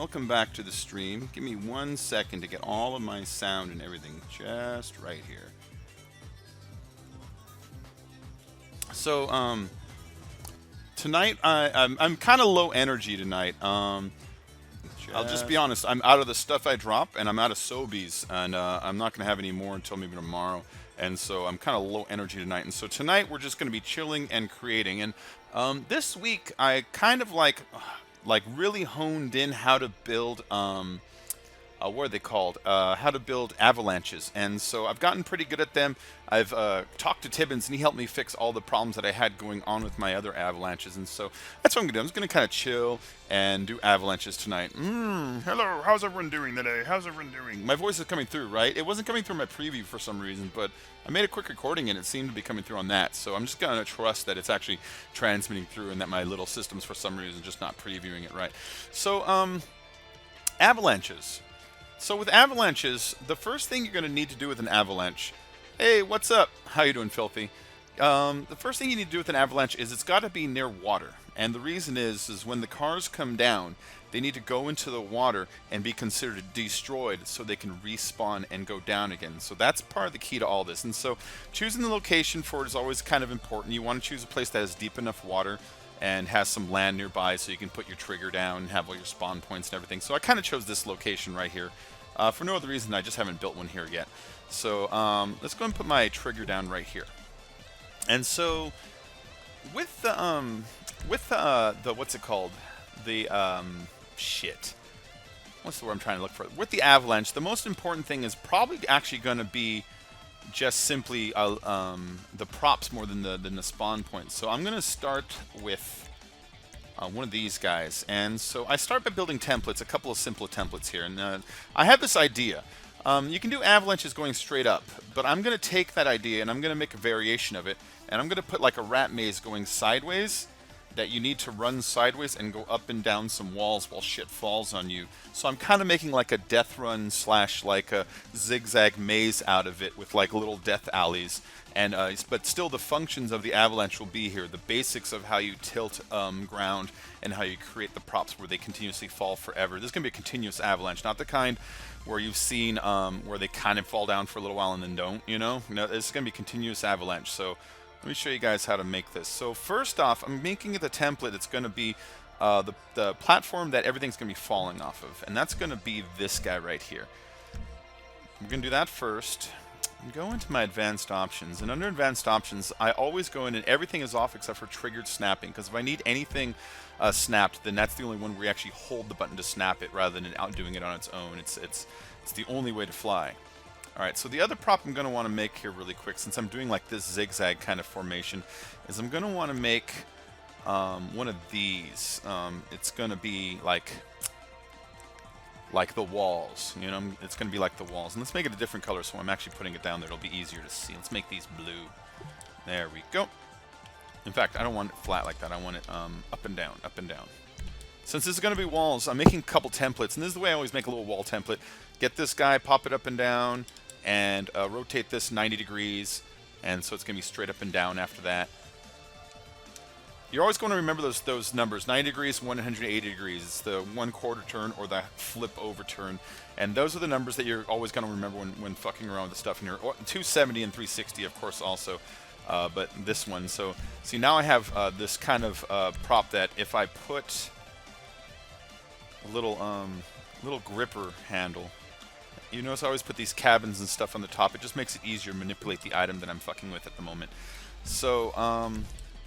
welcome back to the stream. Give me 1 second to get all of my sound and everything just right here. So, tonight I'm kind of low energy tonight. I'll just be honest. I'm out of the stuff I drop, and I'm out of Sobeys, and I'm not gonna have any more until maybe tomorrow. And so I'm kind of low energy tonight. And so tonight we're just gonna be chilling and creating. And this week I kind of like really honed in how to build what are they called? How to build avalanches. And so I've gotten pretty good at them. I've talked to Tibbinsss, and he helped me fix all the problems that I had going on with my other avalanches. And so that's what I'm going to do. I'm just going to kind of chill and do avalanches tonight. Hello, how's everyone doing today? How's everyone doing? My voice is coming through, right? It wasn't coming through my preview for some reason, but I made a quick recording, and it seemed to be coming through on that. So I'm just going to trust that it's actually transmitting through and that my little system's for some reason just not previewing it right. So, avalanches. So with avalanches, the first thing you're going to need to do with an avalanche... Hey, what's up? How you doing, Filthy? The first thing you need to do with an avalanche is it's got to be near water. And the reason is when the cars come down, they need to go into the water and be considered destroyed so they can respawn and go down again. So that's part of the key to all this. And so choosing the location for it is always kind of important. You want to choose a place that has deep enough water and has some land nearby so you can put your trigger down and have all your spawn points and everything. So I kind of chose this location right here. For no other reason, I just haven't built one here yet. So let's go and put my trigger down right here. And so with the what's it called? The shit. What's the word I'm trying to look for? With the avalanche, the most important thing is probably actually going to be just simply the props more than the spawn points. So I'm going to start with one of these guys. And so I start by building templates, a couple of simple templates here. And I have this idea. You can do avalanches going straight up, but I'm going to take that idea and I'm going to make a variation of it. And I'm going to put like a rat maze going sideways that you need to run sideways and go up and down some walls while shit falls on you. So I'm kind of making like a death run / like a zigzag maze out of it with like little death alleys. And but still the functions of the avalanche will be here. The basics of how you tilt ground and how you create the props where they continuously fall forever. This is going to be a continuous avalanche, not the kind where you've seen where they kind of fall down for a little while and then don't, you know? No, it's going to be continuous avalanche. So let me show you guys how to make this. So first off, I'm making it a template. It's going to be the platform that everything's going to be falling off of. And that's going to be this guy right here. I'm going to do that first. Go into my advanced options, and under advanced options I always go in and everything is off except for triggered snapping, because if I need anything snapped, then that's the only one where you actually hold the button to snap it rather than outdoing it on its own. It's the only way to fly. Alright, so the other prop I'm going to want to make here really quick, since I'm doing like this zigzag kind of formation, is I'm going to want to make one of these. It's going to be like the walls, you know, it's going to be like the walls. And let's make it a different color so I'm actually putting it down there. It'll be easier to see. Let's make these blue. There we go. In fact, I don't want it flat like that. I want it up and down, up and down. Since this is going to be walls, I'm making a couple templates. And this is the way I always make a little wall template. Get this guy, pop it up and down, and rotate this 90 degrees. And so it's going to be straight up and down after that. You're always going to remember those numbers, 90 degrees, 180 degrees. It's the 1/4 turn or the flip over turn. And those are the numbers that you're always going to remember when fucking around with the stuff in here. 270 and 360, of course, also. But this one. So, see, now I have this kind of prop that if I put a little gripper handle, you notice I always put these cabins and stuff on the top. It just makes it easier to manipulate the item that I'm fucking with at the moment. So,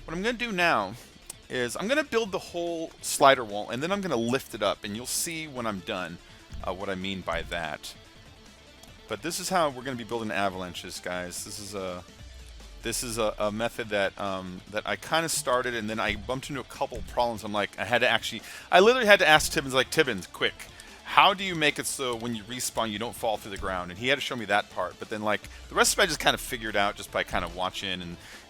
what I'm going to do now is I'm going to build the whole slider wall, and then I'm going to lift it up, and you'll see when I'm done what I mean by that. But this is how we're going to be building avalanches, guys. This is a method that I kind of started, and then I bumped into a couple problems. I'm like, I literally had to ask Tibbinsss, like, Tibbinsss, quick, how do you make it so when you respawn you don't fall through the ground? And he had to show me that part. But then like the rest of it I just kind of figured out just by kind of watching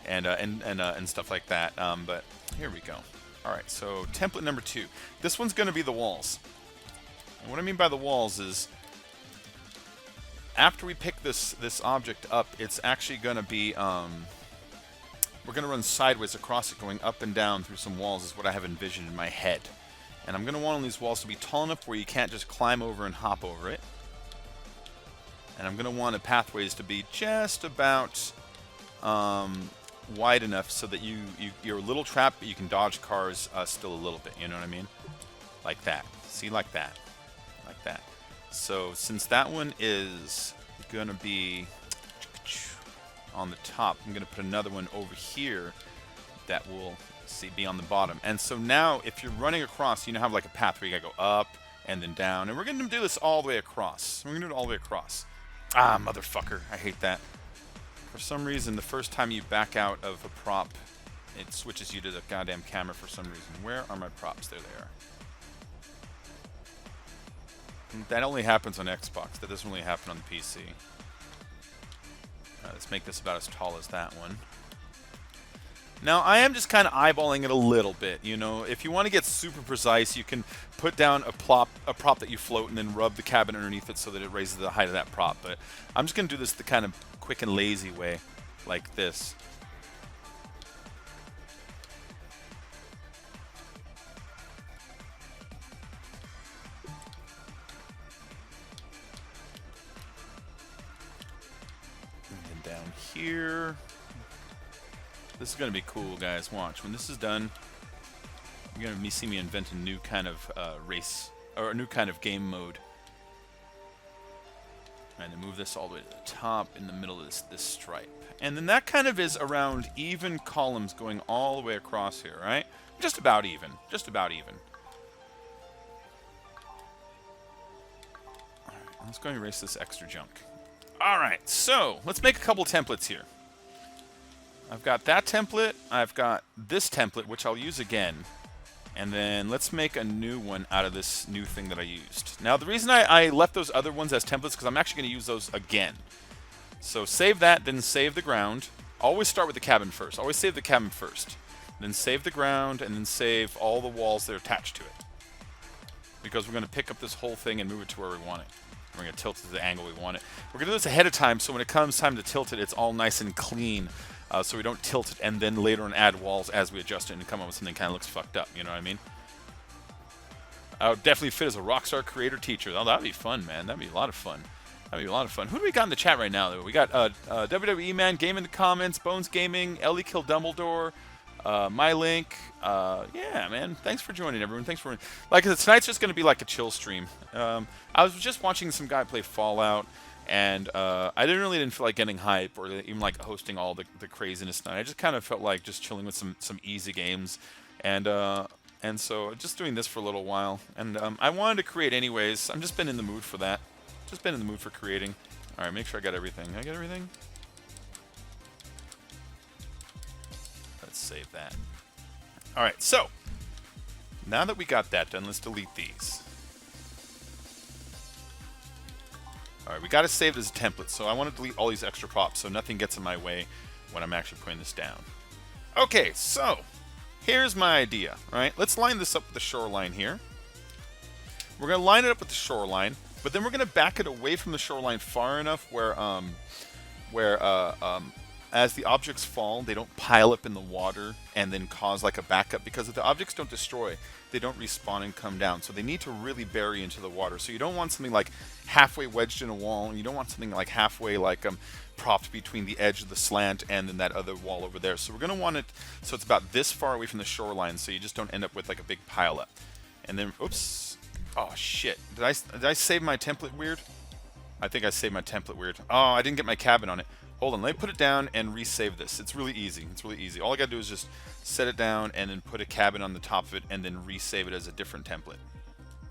and stuff like that. But here we go. All right, so template number 2. This one's going to be the walls. And what I mean by the walls is after we pick this object up, it's actually going to be we're going to run sideways across it, going up and down through some walls is what I have envisioned in my head. And I'm going to want these walls to be tall enough where you can't just climb over and hop over it. And I'm going to want the pathways to be just about wide enough so that you're a little trapped, but you can dodge cars still a little bit. You know what I mean? Like that. See, like that. Like that. So since that one is going to be on the top, I'm going to put another one over here that will, see, be on the bottom. And so now, if you're running across, you know, have like a path where you got to go up and then down. And we're going to do this all the way across. We're going to do it all the way across. Ah, motherfucker. I hate that. For some reason, the first time you back out of a prop, it switches you to the goddamn camera for some reason. Where are my props? There they are. That only happens on Xbox. That doesn't really happen on the PC. Let's make this about as tall as that one. Now, I am just kind of eyeballing it a little bit, you know. If you want to get super precise, you can put down a prop that you float and then rub the cabin underneath it so that it raises the height of that prop. But I'm just going to do this the kind of quick and lazy way, like this. And then down here. This is going to be cool, guys. Watch. When this is done, you're going to see me invent a new kind of race, or a new kind of game mode. And then move this all the way to the top in the middle of this stripe. And then that kind of is around even columns going all the way across here, right? Just about even. Just about even. Alright, let's go and erase this extra junk. Alright, so let's make a couple templates here. I've got that template, I've got this template, which I'll use again. And then let's make a new one out of this new thing that I used. Now, the reason I left those other ones as templates is because I'm actually going to use those again. So save that, then save the ground. Always start with the cabin first. Always save the cabin first. Then save the ground, and then save all the walls that are attached to it. Because we're going to pick up this whole thing and move it to where we want it. We're going to tilt it to the angle we want it. We're going to do this ahead of time, so when it comes time to tilt it, it's all nice and clean. So we don't tilt it and then later on add walls as we adjust it and come up with something that kind of looks fucked up. You know what I mean? I would definitely fit as a Rockstar creator teacher. Oh, that'd be fun, man. That'd be a lot of fun. That'd be a lot of fun. Who do we got in the chat right now, though? We got WWE Man, Game in the Comments, Bones Gaming, Ellie Kill Dumbledore, MyLink. Yeah, man. Thanks for joining, everyone. Thanks for... Like I said, tonight's just going to be like a chill stream. I was just watching some guy play Fallout. And I didn't feel like getting hype or even like hosting all the craziness tonight. I just kind of felt like just chilling with some easy games, and so just doing this for a little while. And I wanted to create anyways. I've just been in the mood for that. Just been in the mood for creating. All right, make sure I got everything. Did I get everything? Let's save that. All right, so now that we got that done, let's delete these. Alright, we got to save this as a template, so I want to delete all these extra props so nothing gets in my way when I'm actually putting this down. Okay, so here's my idea, right? Let's line this up with the shoreline here. We're going to line it up with the shoreline, but then we're going to back it away from the shoreline far enough where as the objects fall, they don't pile up in the water and then cause like a backup, because if the objects don't destroy, they don't respawn and come down. So they need to really bury into the water. So you don't want something like halfway wedged in a wall, and you don't want something like halfway like propped between the edge of the slant and then that other wall over there. So we're going to want it so it's about this far away from the shoreline, so you just don't end up with like a big pile up. And then, oops, oh shit, did I save my template weird? I think I saved my template weird. Oh, I didn't get my cabin on it. Hold on, let me put it down and resave this. It's really easy. It's really easy. All I gotta do is just set it down and then put a cabin on the top of it and then resave it as a different template.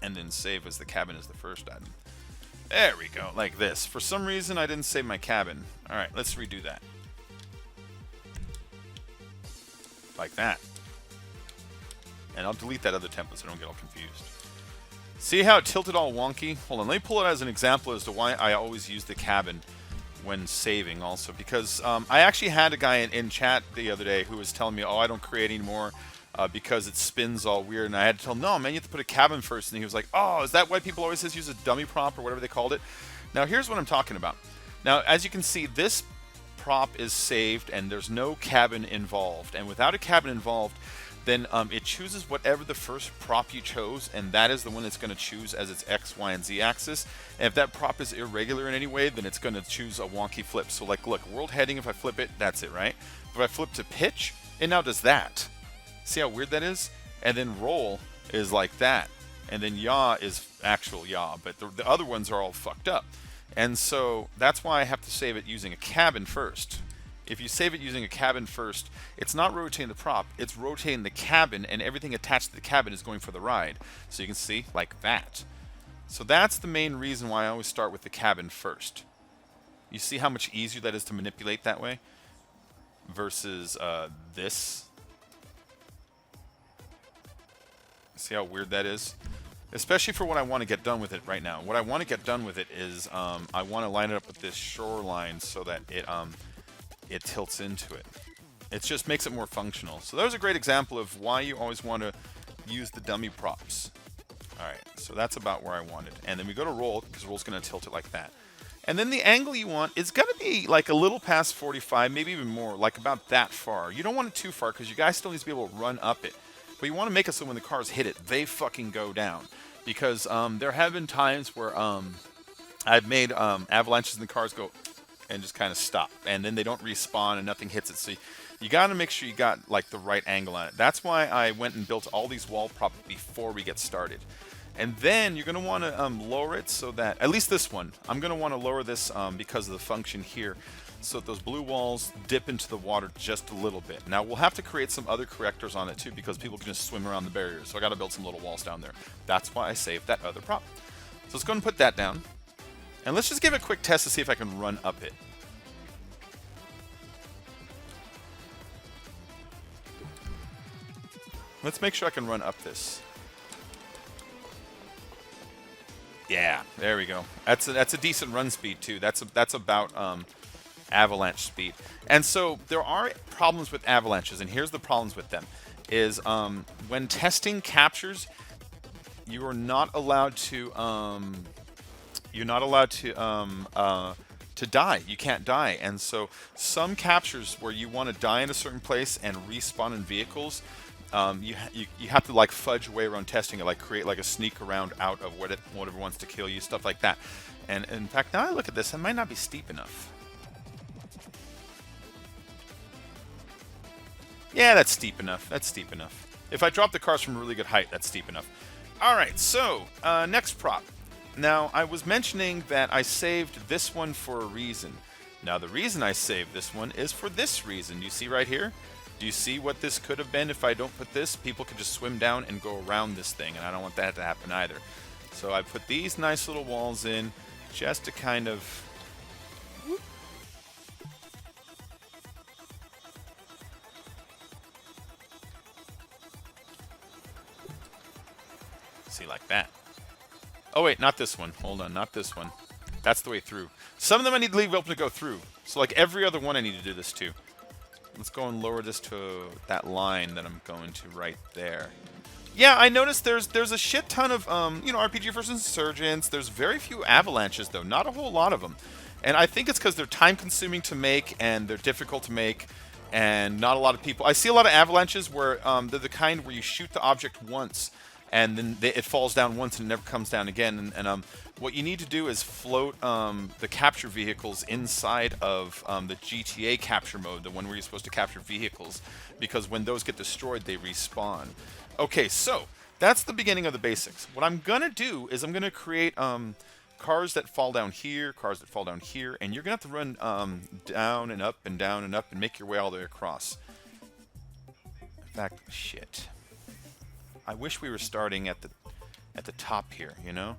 And then save as the cabin as the first item. There we go, like this. For some reason, I didn't save my cabin. All right, let's redo that. Like that. And I'll delete that other template so I don't get all confused. See how it tilted all wonky? Hold on, let me pull it as an example as to why I always use the cabin when saving also, because I actually had a guy in chat the other day who was telling me, oh, I don't create anymore because it spins all weird, and I had to tell him, no, man, you have to put a cabin first, and he was like, oh, is that why people always says use a dummy prop or whatever they called it? Now, here's what I'm talking about. Now, as you can see, this prop is saved, and there's no cabin involved, and without a cabin involved, then it chooses whatever the first prop you chose, and that is the one it's going to choose as its X, Y, and Z axis. And if that prop is irregular in any way, then it's going to choose a wonky flip. So like, look, world heading, if I flip it, that's it, right? If I flip to pitch, it now does that. See how weird that is? And then roll is like that. And then yaw is actual yaw, but the other ones are all fucked up. And so that's why I have to save it using a cabin first. If you save it using a cabin first, it's not rotating the prop, it's rotating the cabin, and everything attached to the cabin is going for the ride. So you can see, like that. So that's the main reason why I always start with the cabin first. You see how much easier that is to manipulate that way? Versus this. See how weird that is? Especially for what I want to get done with it right now. What I want to get done with it is I want to line it up with this shoreline so that it tilts into it. It just makes it more functional. So there's a great example of why you always want to use the dummy props. Alright, so that's about where I wanted. And then we go to roll, because roll's going to tilt it like that. And then the angle you want is going to be like a little past 45, maybe even more, like about that far. You don't want it too far, because you guys still need to be able to run up it. But you want to make it so when the cars hit it, they fucking go down. Because there have been times where I've made avalanches and the cars go and just kind of stop, and then they don't respawn and nothing hits it. So you got to make sure you got like the right angle on it. That's why I went and built all these wall props before we get started. And then you're going to want to lower it so that, at least this one, I'm going to want to lower this because of the function here, so that those blue walls dip into the water just a little bit. Now we'll have to create some other correctors on it too, because people can just swim around the barriers. So I got to build some little walls down there. That's why I saved that other prop. So let's go and put that down. And let's just give it a quick test to see if I can run up it. Let's make sure I can run up this. Yeah, there we go. That's a decent run speed too. That's about avalanche speed. And so there are problems with avalanches, and here's the problems with them: is when testing captures, you are not allowed to die. You can't die. And so some captures where you want to die in a certain place and respawn in vehicles, you have to like fudge your way around testing it, like create like a sneak around out of whatever wants to kill you, stuff like that. And in fact, now I look at this, it might not be steep enough. Yeah, that's steep enough. That's steep enough. If I drop the cars from a really good height, that's steep enough. Alright, so next prop. Now, I was mentioning that I saved this one for a reason. Now, the reason I saved this one is for this reason. Do you see right here? Do you see what this could have been if I don't put this? People could just swim down and go around this thing, and I don't want that to happen either. So I put these nice little walls in just to kind of... Whoop. See, like that. Oh wait, not this one. Hold on, not this one. That's the way through. Some of them I need to leave open to go through. So like every other one I need to do this to. Let's go and lower this to that line that I'm going to right there. Yeah, I noticed there's a shit ton of RPG vs. Insurgents. There's very few avalanches though, not a whole lot of them. And I think it's because they're time consuming to make and they're difficult to make, and not a lot of people. I see a lot of avalanches where they're the kind where you shoot the object once and then it falls down once and never comes down again. And what you need to do is float the capture vehicles inside of the GTA capture mode, the one where you're supposed to capture vehicles, because when those get destroyed, they respawn. Okay, so that's the beginning of the basics. What I'm going to do is I'm going to create cars that fall down here, cars that fall down here, and you're going to have to run down and up and down and up and make your way all the way across. In fact, shit. I wish we were starting at the top here, you know?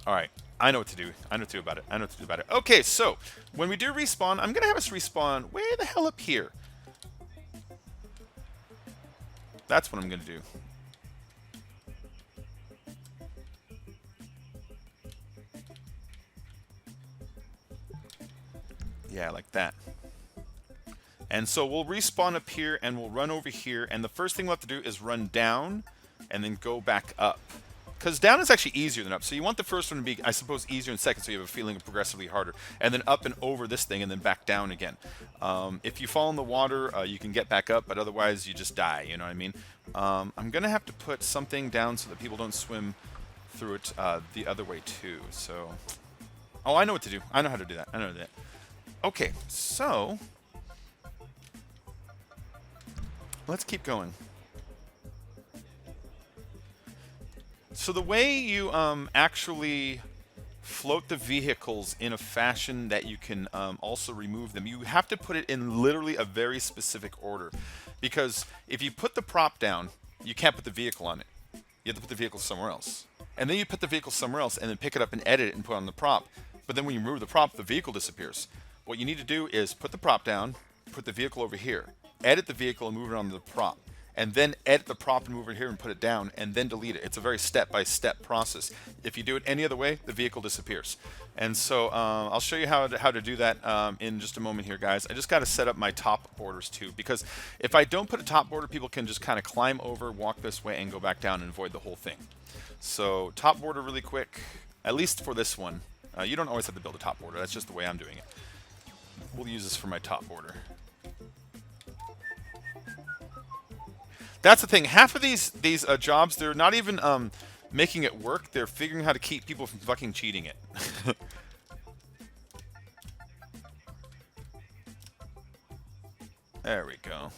Alright, I know what to do. I know what to do about it. I know what to do about it. Okay, so, when we do respawn, I'm going to have us respawn way the hell up here. That's what I'm going to do. Yeah, like that. And so we'll respawn up here and we'll run over here, and the first thing we'll have to do is run down and then go back up. because down is actually easier than up. So you want the first one to be, I suppose, easier and second, so you have a feeling of progressively harder. And then up and over this thing, and then back down again. If you fall in the water, you can get back up, but otherwise you just die, you know what I mean? I'm going to have to put something down so that people don't swim through it the other way too. So, oh, I know what to do. I know how to do that. I know that. Okay, so let's keep going. So the way you actually float the vehicles in a fashion that you can also remove them, you have to put it in literally a very specific order. Because if you put the prop down, you can't put the vehicle on it. You have to put the vehicle somewhere else. And then you put the vehicle somewhere else and then pick it up and edit it and put it on the prop. But then when you remove the prop, the vehicle disappears. What you need to do is put the prop down, put the vehicle over here, edit the vehicle and move it on the prop. And then edit the prop and move it here and put it down, and then delete it. It's a very step-by-step process. If you do it any other way, the vehicle disappears. And so I'll show you how to do that in just a moment here, guys. I just got to set up my top borders too, because if I don't put a top border, people can just kind of climb over, walk this way, and go back down and avoid the whole thing. So top border really quick, at least for this one. You don't always have to build a top border. That's just the way I'm doing it. We'll use this for my top border. That's the thing. Half of these jobs, they're not even making it work. They're figuring how to keep people from fucking cheating it. There we go.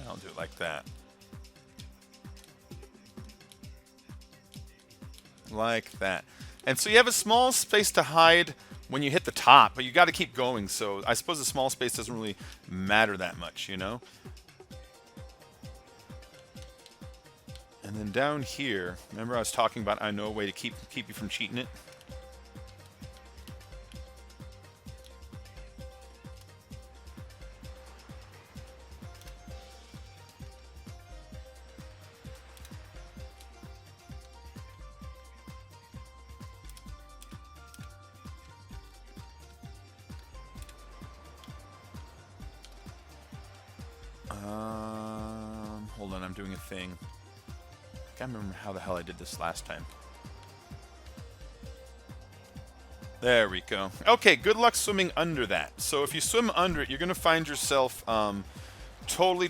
I'll do it like that. Like that. And so you have a small space to hide when you hit the top, but you got to keep going. So I suppose the small space doesn't really matter that much, you know? And then down here, remember I was talking about I know a way to keep you from cheating it? Hold on, I'm doing a thing. I can't remember how the hell I did this last time. There we go. Okay, good luck swimming under that. So if you swim under it, you're going to find yourself totally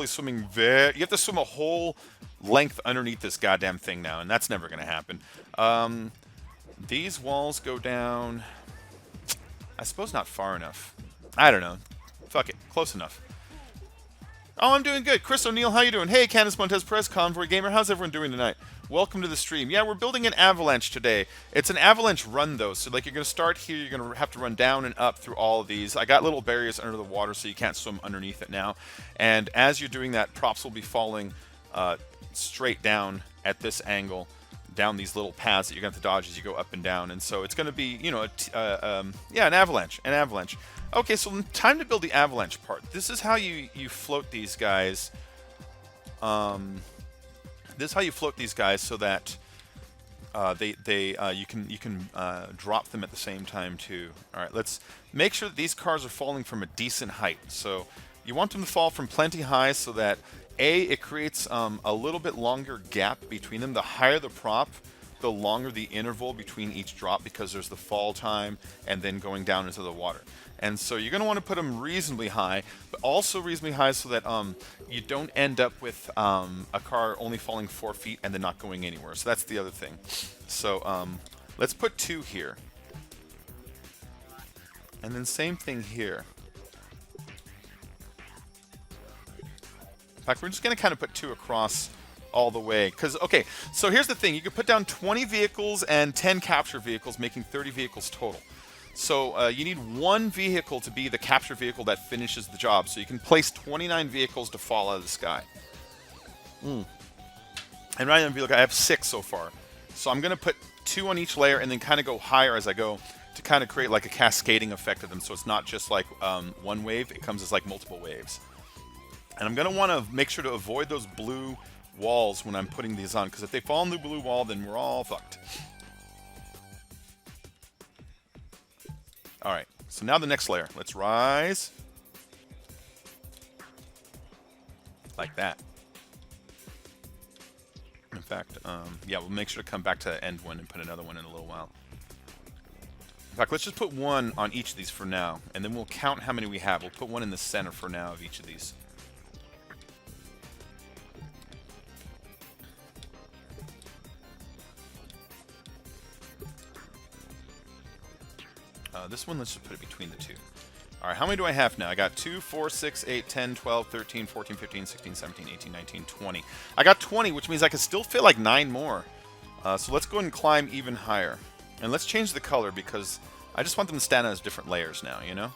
swimming very... You have to swim a whole length underneath this goddamn thing now, and that's never going to happen. These walls go down... I suppose not far enough. I don't know. Fuck it. Close enough. Oh, I'm doing good. Chris O'Neill, how you doing? Hey, Candice Montez Perez, Convoy Gamer. How's everyone doing tonight? Welcome to the stream. Yeah, we're building an avalanche today. It's an avalanche run, though. So, like, you're going to start here. You're going to have to run down and up through all of these. I got little barriers under the water, so you can't swim underneath it now. And as you're doing that, props will be falling straight down at this angle, down these little paths that you're going to have to dodge as you go up and down. And so it's going to be, you know, yeah, an avalanche. An avalanche. Okay, so time to build the avalanche part. This is how you float these guys. This is how you float these guys so that you can drop them at the same time too. All right, let's make sure that these cars are falling from a decent height. So you want them to fall from plenty high so that it creates a little bit longer gap between them. The higher the prop, the longer the interval between each drop, because there's the fall time and then going down into the water. And so you're going to want to put them reasonably high, but also reasonably high so that you don't end up with a car only falling 4 feet and then not going anywhere. So that's the other thing. So let's put 2 here. And then same thing here. In fact, we're just going to kind of put 2 across all the way. Because, okay, so here's the thing. You could put down 20 vehicles and 10 capture vehicles, making 30 vehicles total. So you need 1 vehicle to be the capture vehicle that finishes the job. So you can place 29 vehicles to fall out of the sky. And right now, look, I have 6 so far. So I'm going to put 2 on each layer and then kind of go higher as I go to kind of create like a cascading effect of them. So it's not just like 1 wave. It comes as like multiple waves. And I'm going to want to make sure to avoid those blue walls when I'm putting these on. Because if they fall on the blue wall, then we're all fucked. Alright, so now the next layer. Let's rise. Like that. fact. Yeah, we'll make sure to come back to the end one and put another one in a little while. In fact, let's just put one on each of these for now, and then we'll count how many we have. We'll put one in the center for now of each of these. This one, let's just put it between the two. All right, how many do I have now? I got 2, 4, 6, 8, 10, 12, 13, 14, 15, 16, 17, 18, 19, 20. I got 20, which means I can still fit like 9 more. So let's go ahead and climb even higher. And let's change the color because I just want them to stand out as different layers now, you know?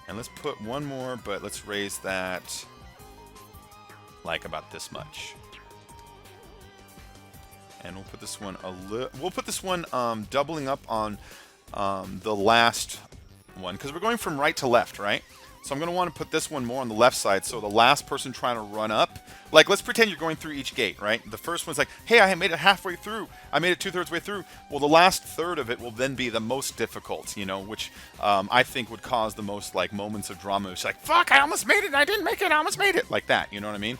And let's put one more, but let's raise that like about this much. And we'll put this one we'll put this one doubling up on the last one, because we're going from right to left, right? So I'm going to want to put this one more on the left side, so the last person trying to run up, like, let's pretend you're going through each gate, right? The first one's like, hey, I made it halfway through. I made it 2/3 way through. Well, the last third of it will then be the most difficult, you know, which I think would cause the most, like, moments of drama. It's like, fuck, I almost made it, I didn't make it, I almost made it. Like that, you know what I mean?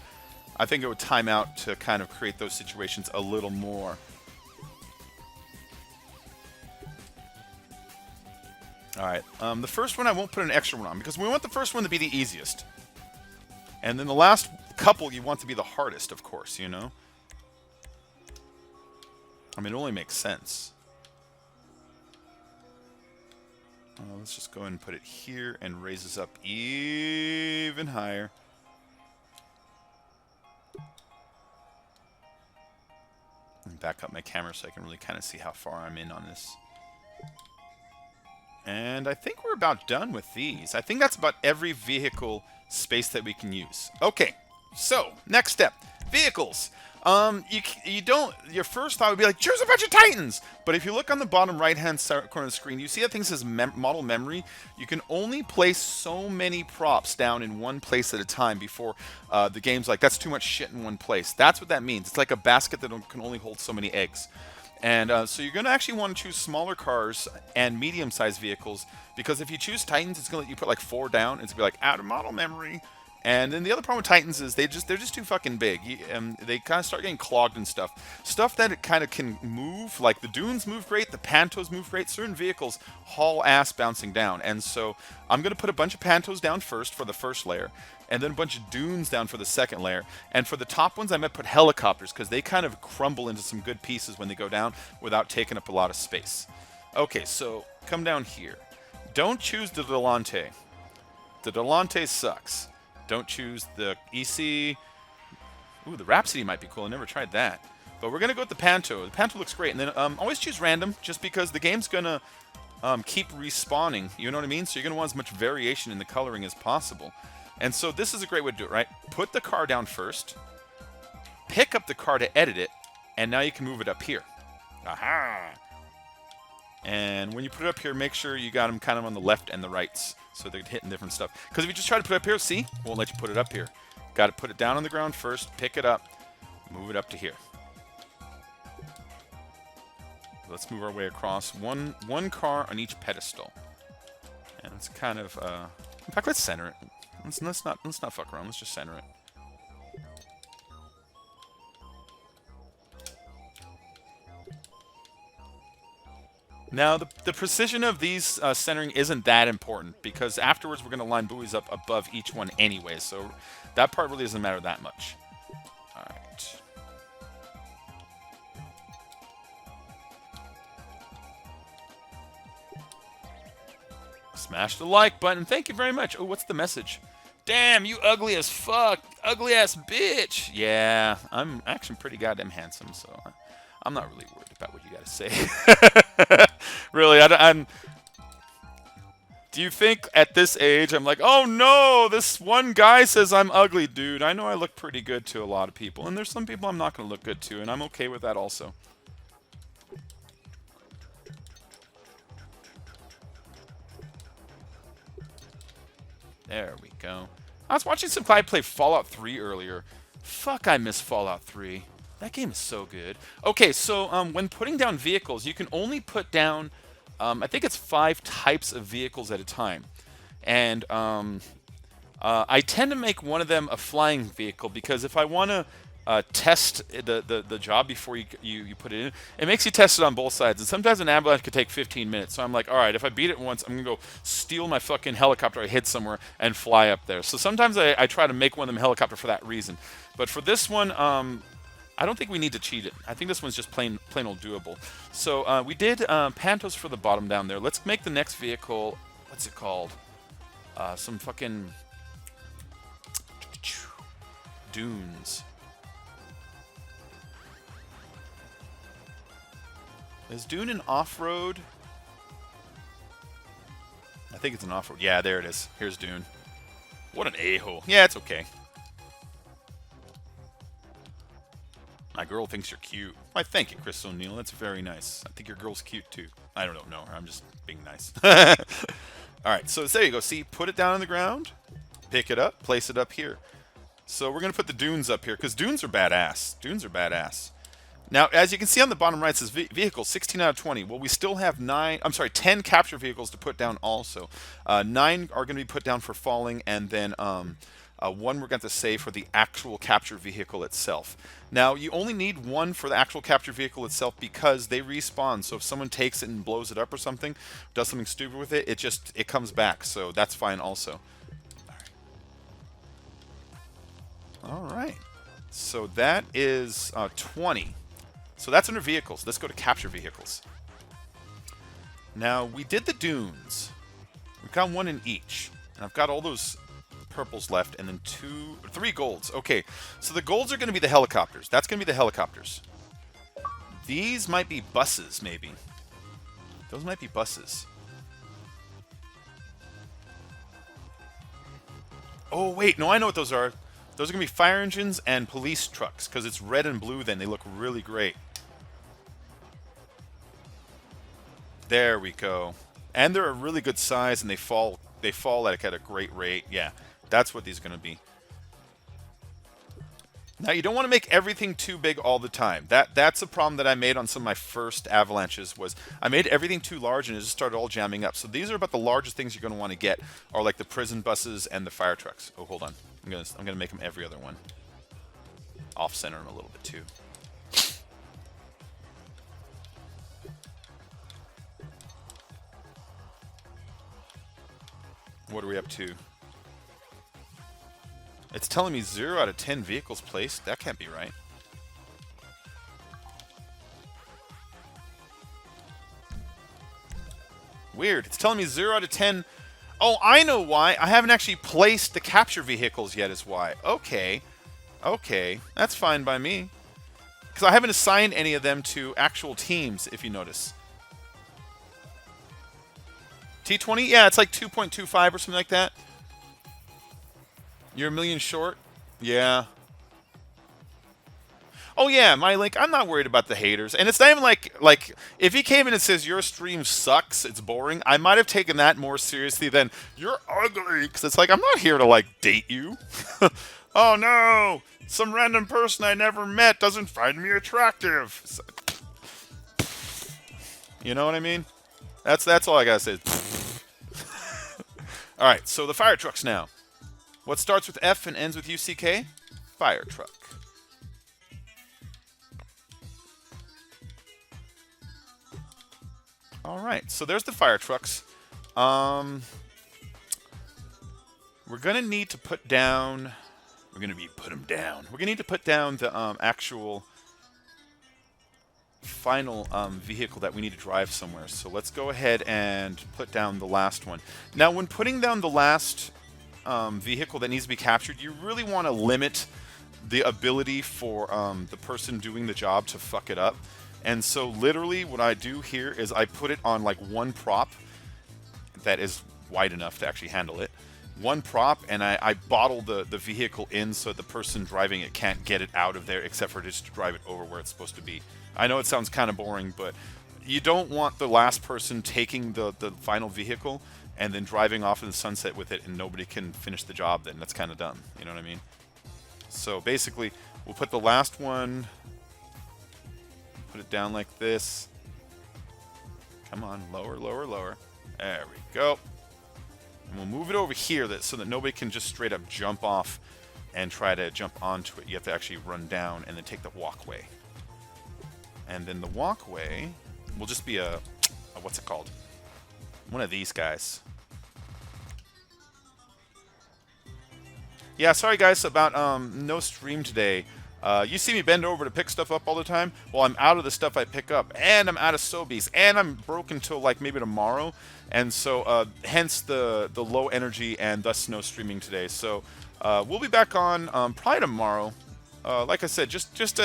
I think it would time out to kind of create those situations a little more. Alright, the first one I won't put an extra one on, because we want the first one to be the easiest. And then the last couple you want to be the hardest, of course, you know? I mean, it only makes sense. Let's just go ahead and put it here and raise this up even higher. And back up my camera so I can really kind of see how far I'm in on this. And I think we're about done with these. I think that's about every vehicle space that we can use. Okay, so next step, vehicles. You don't. Your first thought would be like, choose a bunch of Titans. But if you look on the bottom right-hand corner of the screen, you see that thing says model memory. You can only place so many props down in one place at a time before the game's like, that's too much shit in one place. That's what that means. It's like a basket that can only hold so many eggs. And so you're going to actually want to choose smaller cars and medium-sized vehicles, because if you choose Titans, it's going to let you put like 4 down. It's going to be like, out of model memory. And then the other problem with Titans is they're just too fucking big. They kind of start getting clogged and stuff. Stuff that it kind of can move, like the Dunes move great, the Pantos move great. Certain vehicles haul ass bouncing down. And so I'm going to put a bunch of Pantos down first for the first layer, and then a bunch of Dunes down for the second layer. And for the top ones, I might put helicopters, because they kind of crumble into some good pieces when they go down without taking up a lot of space. Okay, so come down here. Don't choose the Delante. The Delante sucks. Don't choose the EC. Ooh, the Rhapsody might be cool. I never tried that. But we're going to go with the Panto. The Panto looks great. And then always choose random, just because the game's going to keep respawning. You know what I mean? So you're going to want as much variation in the coloring as possible. And so this is a great way to do it, right? Put the car down first. Pick up the car to edit it. And now you can move it up here. Aha! And when you put it up here, make sure you got them kind of on the left and the rights, so they're hitting different stuff. Because if you just try to put it up here, see? Won't let you put it up here. Got to put it down on the ground first, pick it up, move it up to here. Let's move our way across. One car on each pedestal. And it's kind of, in fact, let's center it. Let's not fuck around. Let's just center it. Now, the precision of these centering isn't that important, because afterwards we're going to line buoys up above each one anyway, so that part really doesn't matter that much. Alright. Smash the like button. Thank you very much. Oh, what's the message? Damn, you ugly as fuck. Ugly ass bitch. Yeah, I'm actually pretty goddamn handsome, so I'm not really worried about what you gotta say. Really, I'm... Do you think at this age I'm like, oh no, this one guy says I'm ugly, dude. I know I look pretty good to a lot of people, and there's some people I'm not going to look good to, and I'm okay with that also. There we go. I was watching some guy play Fallout 3 earlier. Fuck, I miss Fallout 3. That game is so good. Okay, so when putting down vehicles, you can only put down, I think it's 5 types of vehicles at a time. And I tend to make one of them a flying vehicle, because if I want to test the job before you put it in. It makes you test it on both sides, and sometimes an avalanche could take 15 minutes. So I'm like, all right, if I beat it once, I'm gonna go steal my fucking helicopter I hid somewhere and fly up there. So sometimes I try to make one of them helicopter for that reason. But for this one, I don't think we need to cheat it. I think this one's just plain old doable. So we did Pantos for the bottom down there. Let's make the next vehicle. What's it called? Some fucking dunes. Is Dune an off-road? I think it's an off-road. Yeah, there it is. Here's Dune. What an a-hole. Yeah, it's okay. My girl thinks you're cute. Why, thank you, Chris O'Neill. That's very nice. I think your girl's cute, too. I don't know her. I'm just being nice. All right, so there you go. See, put it down on the ground, pick it up, place it up here. So we're going to put the dunes up here, because dunes are badass. Dunes are badass. Now, as you can see on the bottom right, it says vehicles, 16 out of 20. Well, we still have 10 capture vehicles to put down also. 9 are going to be put down for falling, and then 1 we're going to save for the actual capture vehicle itself. Now, you only need 1 for the actual capture vehicle itself because they respawn. So if someone takes it and blows it up or something, does something stupid with it, it comes back. So that's fine also. All right. So that is 20. So that's under vehicles. Let's go to capture vehicles. Now, we did the dunes. We've got 1 in each. And I've got all those purples left, and then 3 golds. Okay, so the golds are going to be the helicopters. That's going to be the helicopters. These might be buses, maybe. Those might be buses. Oh, wait. No, I know what those are. Those are going to be fire engines and police trucks, because it's red and blue then. They look really great. There we go. And they're a really good size, and they fall like at a great rate. Yeah, that's what these are going to be. Now, you don't want to make everything too big all the time. That's a problem that I made on some of my first avalanches, was I made everything too large, and it just started all jamming up. So these are about the largest things you're going to want to get, are like the prison buses and the fire trucks. Oh, hold on. I'm gonna make them every other one. Off-center them a little bit too. What are we up to? It's telling me 0 out of 10 vehicles placed. That can't be right. Weird. It's telling me 0 out of 10. Oh, I know why. I haven't actually placed the capture vehicles yet is why. Okay. Okay. That's fine by me. Because I haven't assigned any of them to actual teams, if you notice. T20? Yeah, it's like 2.25 or something like that. You're a million short? Yeah. Oh yeah, my link. I'm not worried about the haters, and it's not even like if he came in and says your stream sucks, it's boring. I might have taken that more seriously than you're ugly, because it's like I'm not here to like date you. Oh no, some random person I never met doesn't find me attractive. You know what I mean? That's all I gotta say. All right, so the fire trucks now. What starts with F and ends with UCK? Fire truck. All right, so there's the fire trucks. We're gonna need to put down. We're gonna need to put down the actual final vehicle that we need to drive somewhere. So let's go ahead and put down the last one. Now, when putting down the last vehicle that needs to be captured, you really want to limit the ability for the person doing the job to fuck it up. And so literally what I do here is I put it on like one prop that is wide enough to actually handle it. One prop, and I bottle the vehicle in so the person driving it can't get it out of there except for just to drive it over where it's supposed to be. I know it sounds kind of boring, but you don't want the last person taking the final vehicle and then driving off in the sunset with it and nobody can finish the job then. That's kind of dumb. You know what I mean? So basically, we'll put the last one... Put it down like this. Come on, lower, lower, lower. There we go. And we'll move it over here so that nobody can just straight up jump off and try to jump onto it. You have to actually run down and then take the walkway. And then the walkway will just be a what's it called? One of these guys. Yeah, sorry guys about no stream today. You see me bend over to pick stuff up all the time. Well, I'm out of the stuff I pick up, and I'm out of Sobeys, and I'm broken till like maybe tomorrow, and so hence the low energy and thus no streaming today. So we'll be back on probably tomorrow. Like I said, just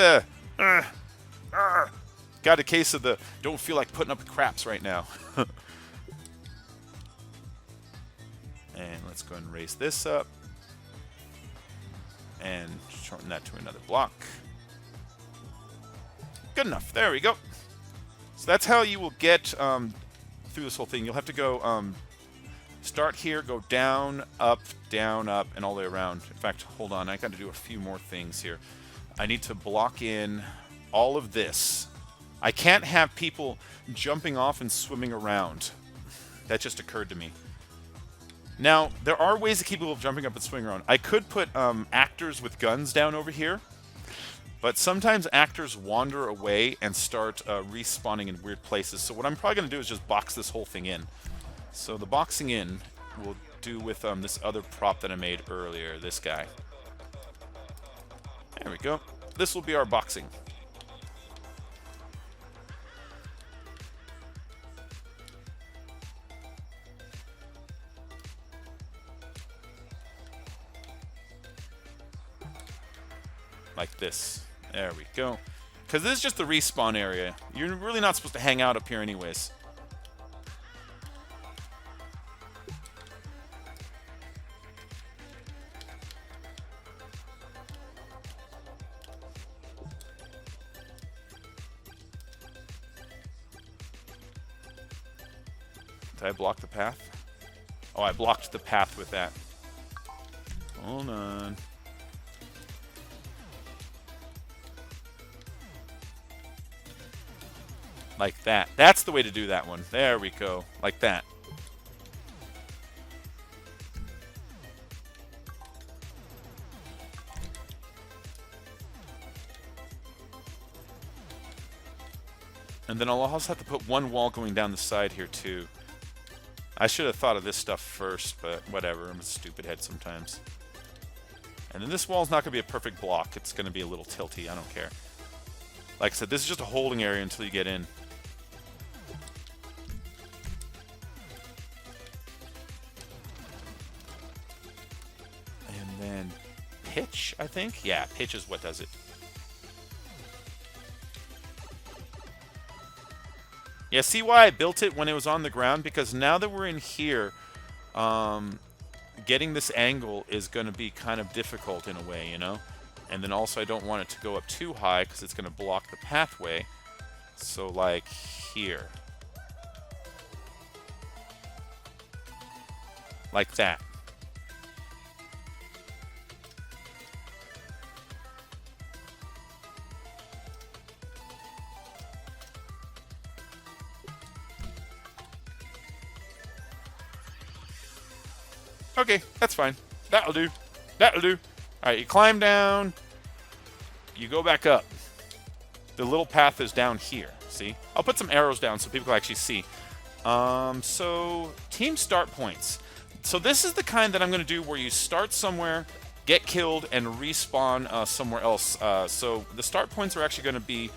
got a case of the don't feel like putting up craps right now. And let's go ahead and raise this up. And shorten that to another block. Good enough. There we go. So that's how you will get through this whole thing. You'll have to go start here, go down, up, and all the way around. In fact, hold on. I got to do a few more things here. I need to block in all of this. I can't have people jumping off and swimming around. That just occurred to me. Now, there are ways to keep people jumping up and swinging around. I could put actors with guns down over here, but sometimes actors wander away and start respawning in weird places. So what I'm probably going to do is just box this whole thing in. So the boxing in we'll do with this other prop that I made earlier, this guy. There we go. This will be our boxing. Like this. There we go. Because this is just the respawn area. You're really not supposed to hang out up here anyways. Did I block the path? Oh, I blocked the path with that. Hold on. Like that. That's the way to do that one. There we go. Like that. And then I'll also have to put one wall going down the side here too. I should have thought of this stuff first, but whatever. I'm a stupid head sometimes. And then this wall's not going to be a perfect block. It's going to be a little tilty. I don't care. Like I said, this is just a holding area until you get in. And then pitch, I think? Yeah, pitch is what does it. Yeah, see why I built it when it was on the ground? Because now that we're in here, getting this angle is going to be kind of difficult in a way, you know? And then also I don't want it to go up too high because it's going to block the pathway. So like here. Like that. Okay, that's fine. That'll do. That'll do. Alright, you climb down. You go back up. The little path is down here. See? I'll put some arrows down so people can actually see. So, team start points. So this is the kind that I'm going to do where you start somewhere, get killed, and respawn somewhere else. So the start points are actually going to be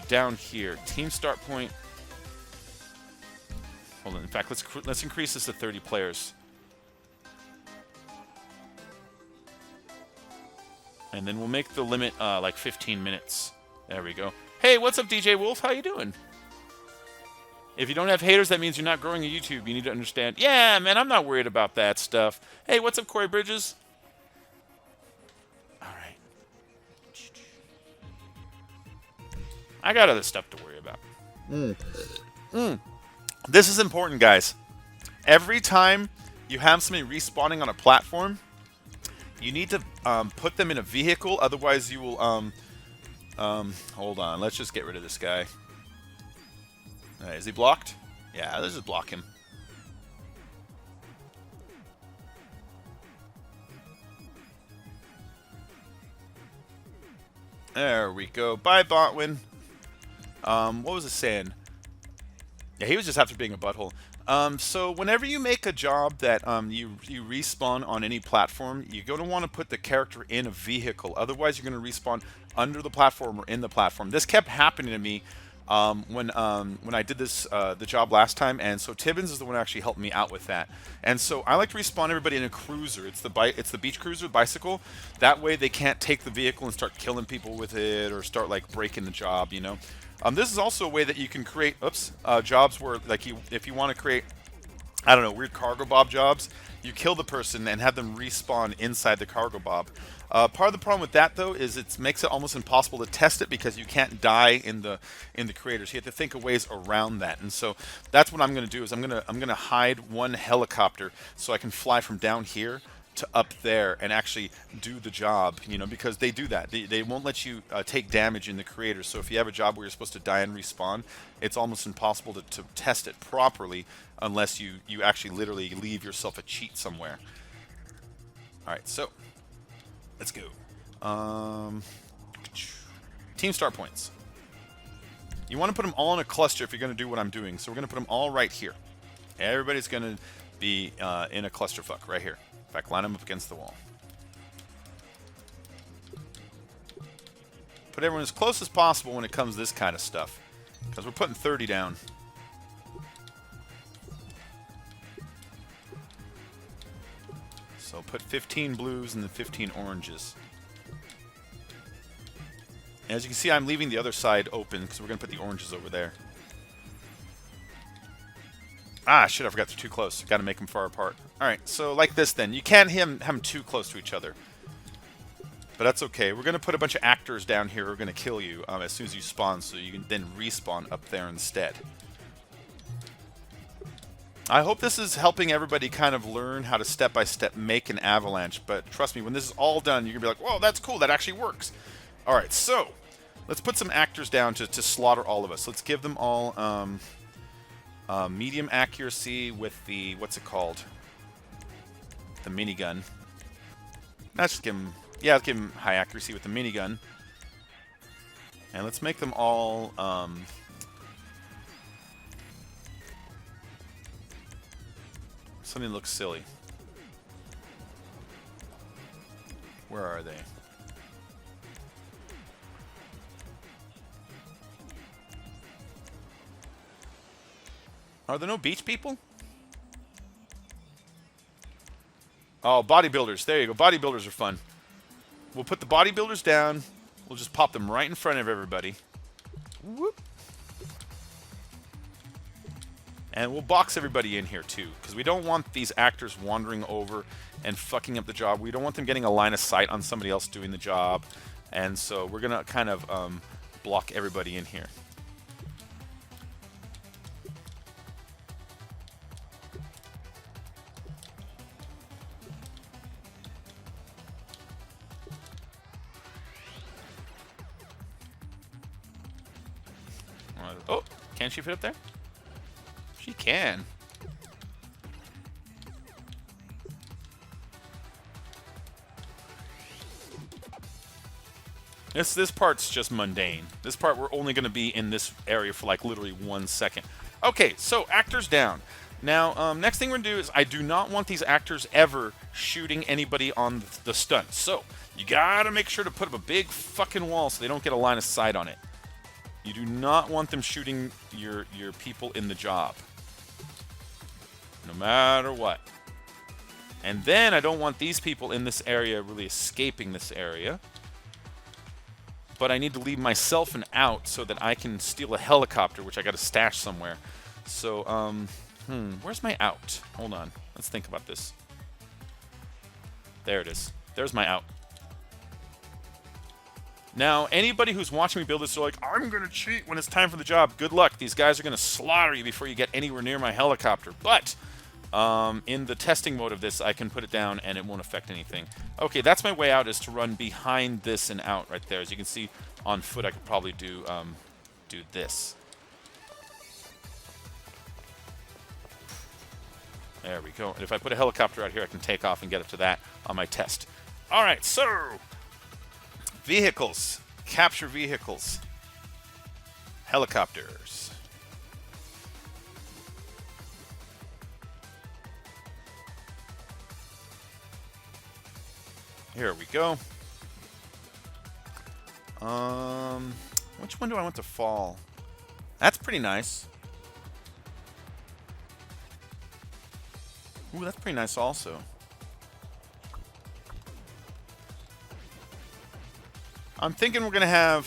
down here. Team start point. Hold on. In fact, let's increase this to 30 players. And then we'll make the limit like 15 minutes. There we go. Hey, what's up, DJ Wolf? How you doing? If you don't have haters, that means you're not growing a YouTube. You need to understand. Yeah, man, I'm not worried about that stuff. Hey, what's up, Corey Bridges? All right. I got other stuff to worry about. This is important, guys. Every time you have somebody respawning on a platform, you need to put them in a vehicle, otherwise you will, hold on, let's just get rid of this guy. Is he blocked? Yeah, let's just block him. There we go. Bye, Botwin. What was it saying? Yeah, he was just after being a butthole. So whenever you make a job that you respawn on any platform, you're going to want to put the character in a vehicle. Otherwise, you're going to respawn under the platform or in the platform. This kept happening to me when I did this the job last time, and so Tibbinsss is the one who actually helped me out with that. And so I like to respawn everybody in a cruiser. It's the beach cruiser bicycle. That way they can't take the vehicle and start killing people with it or start like breaking the job, you know. This is also a way that you can create jobs where, like, if you want to create, I don't know, weird cargo bob jobs, you kill the person and have them respawn inside the cargo bob. Part of the problem with that, though, is it makes it almost impossible to test it because you can't die in the creators. You have to think of ways around that, and so that's what I'm going to do. Is I'm gonna hide one helicopter so I can fly from down here to up there and actually do the job, you know, because they do that. They won't let you take damage in the creators. So if you have a job where you're supposed to die and respawn, it's almost impossible to test it properly unless you actually literally leave yourself a cheat somewhere. All right, so let's go. Team start points. You want to put them all in a cluster if you're going to do what I'm doing. So we're going to put them all right here. Everybody's going to be in a clusterfuck right here. In fact, line them up against the wall. Put everyone as close as possible when it comes to this kind of stuff, because we're putting 30 down. So put 15 blues and then 15 oranges. As you can see, I'm leaving the other side open because we're going to put the oranges over there. Ah, shit, I forgot they're too close. Got to make them far apart. Alright, so like this then. You can't have them too close to each other. But that's okay. We're going to put a bunch of actors down here who are going to kill you as soon as you spawn, so you can then respawn up there instead. I hope this is helping everybody kind of learn how to step-by-step make an avalanche. But trust me, when this is all done, you're going to be like, whoa, that's cool. That actually works. Alright, so let's put some actors down to slaughter all of us. Let's give them all medium accuracy with the, what's it called? The minigun. Let's just give them, yeah, let's give them high accuracy with the minigun. And let's make them all, something that looks silly. Where are they? Are there no beach people? Oh, bodybuilders. There you go. Bodybuilders are fun. We'll put the bodybuilders down. We'll just pop them right in front of everybody. Whoop. And we'll box everybody in here, too, because we don't want these actors wandering over and fucking up the job. We don't want them getting a line of sight on somebody else doing the job. And so we're going to kind of block everybody in here. Oh, can she fit up there? She can. This part's just mundane. This part, we're only going to be in this area for like literally 1 second. Okay, so actors down. Now, next thing we're going to do is I do not want these actors ever shooting anybody on the stunt. So, you got to make sure to put up a big fucking wall so they don't get a line of sight on it. You do not want them shooting your people in the job. No matter what. And then I don't want these people in this area really escaping this area. But I need to leave myself an out so that I can steal a helicopter, which I got to stash somewhere. So, where's my out? Hold on. Let's think about this. There it is. There's my out. Now, anybody who's watching me build this, they're like, I'm going to cheat when it's time for the job. Good luck. These guys are going to slaughter you before you get anywhere near my helicopter. But in the testing mode of this, I can put it down and it won't affect anything. Okay, that's my way out, is to run behind this and out right there. As you can see, on foot, I could probably do this. There we go. And if I put a helicopter out here, I can take off and get up to that on my test. All right, so vehicles. Capture vehicles. Helicopters. Here we go. Which one do I want to fall? That's pretty nice. Ooh, that's pretty nice also. I'm thinking we're gonna have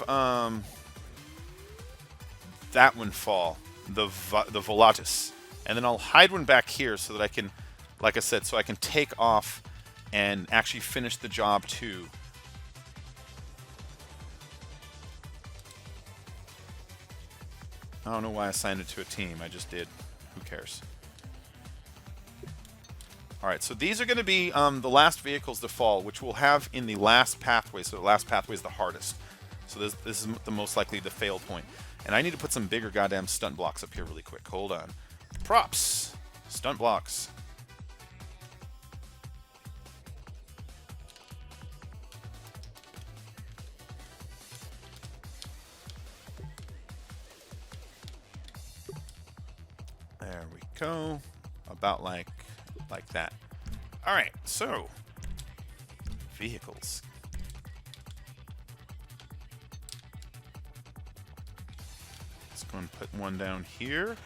that one fall, the Volatus, and then I'll hide one back here so that I can, like I said, so I can take off and actually finish the job too. I don't know why I assigned it to a team. I just did. Who cares? Alright, so these are going to be the last vehicles to fall, which we'll have in the last pathway. So the last pathway is the hardest. So this is the most likely the fail point. And I need to put some bigger goddamn stunt blocks up here really quick. Hold on. Props. Stunt blocks. There we go. About like that. All right, so vehicles. Let's go and put one down here.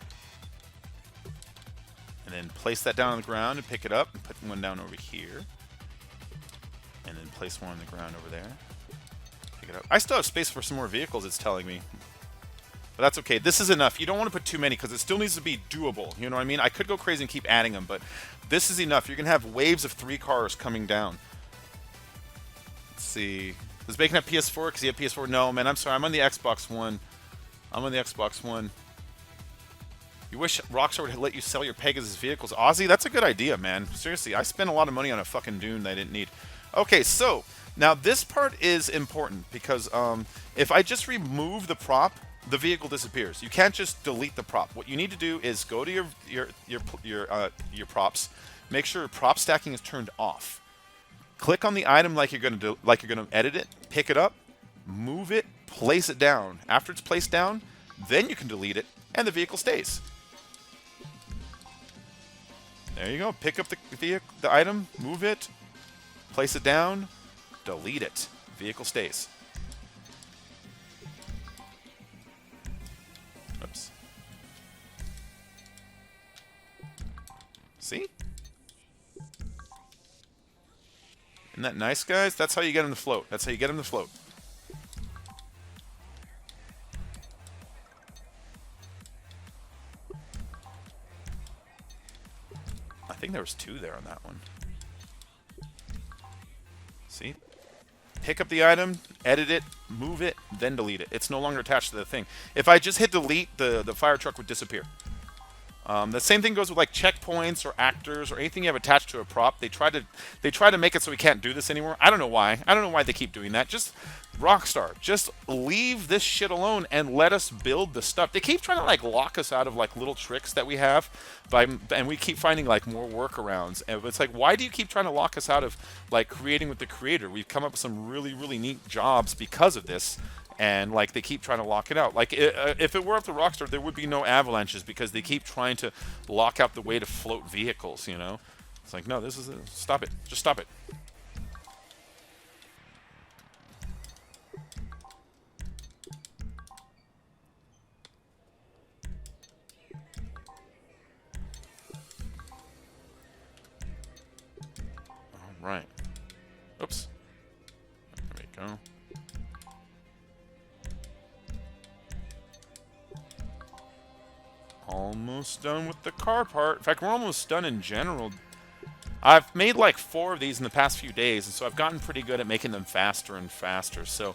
And then place that down on the ground and pick it up and put one down over here. And then place one on the ground over there. Pick it up. I still have space for some more vehicles, it's telling me. But that's okay. This is enough. You don't want to put too many because it still needs to be doable. You know what I mean? I could go crazy and keep adding them, but this is enough. You're going to have waves of 3 cars coming down. Let's see. Does Bacon have PS4? Because he had PS4? No, man. I'm sorry. I'm on the Xbox One. I'm on the Xbox One. You wish Rockstar would let you sell your Pegasus vehicles. Ozzy, that's a good idea, man. Seriously, I spent a lot of money on a fucking Dune that I didn't need. Okay, so now this part is important because if I just remove the prop, the vehicle disappears. You can't just delete the prop. What you need to do is go to your props. Make sure prop stacking is turned off. Click on the item like you're gonna edit it. Pick it up, move it, place it down. After it's placed down, then you can delete it, and the vehicle stays. There you go. Pick up the item, move it, place it down, delete it. Vehicle stays. Oops. See? Isn't that nice, guys? That's how you get him to float. That's how you get him to float. I think there was 2 there on that one. See? Pick up the item, edit it, move it, then delete it. It's no longer attached to the thing. If I just hit delete, the fire truck would disappear. The same thing goes with like checkpoints or actors or anything you have attached to a prop. They try to make it so we can't do this anymore. I don't know why. I don't know why they keep doing that. Just Rockstar, just leave this shit alone and let us build the stuff. They keep trying to like lock us out of like little tricks that we have, and we keep finding like more workarounds. And it's like, why do you keep trying to lock us out of like creating with the creator? We've come up with some really, really neat jobs because of this. And like they keep trying to lock it out. Like if it were up to Rockstar, there would be no avalanches because they keep trying to lock out the way to float vehicles. You know, it's like, no, this is stop it. Just stop it. All right. Oops. There we go. Almost done with the car part. In fact, we're almost done in general. I've made like 4 of these in the past few days, and so I've gotten pretty good at making them faster and faster. So,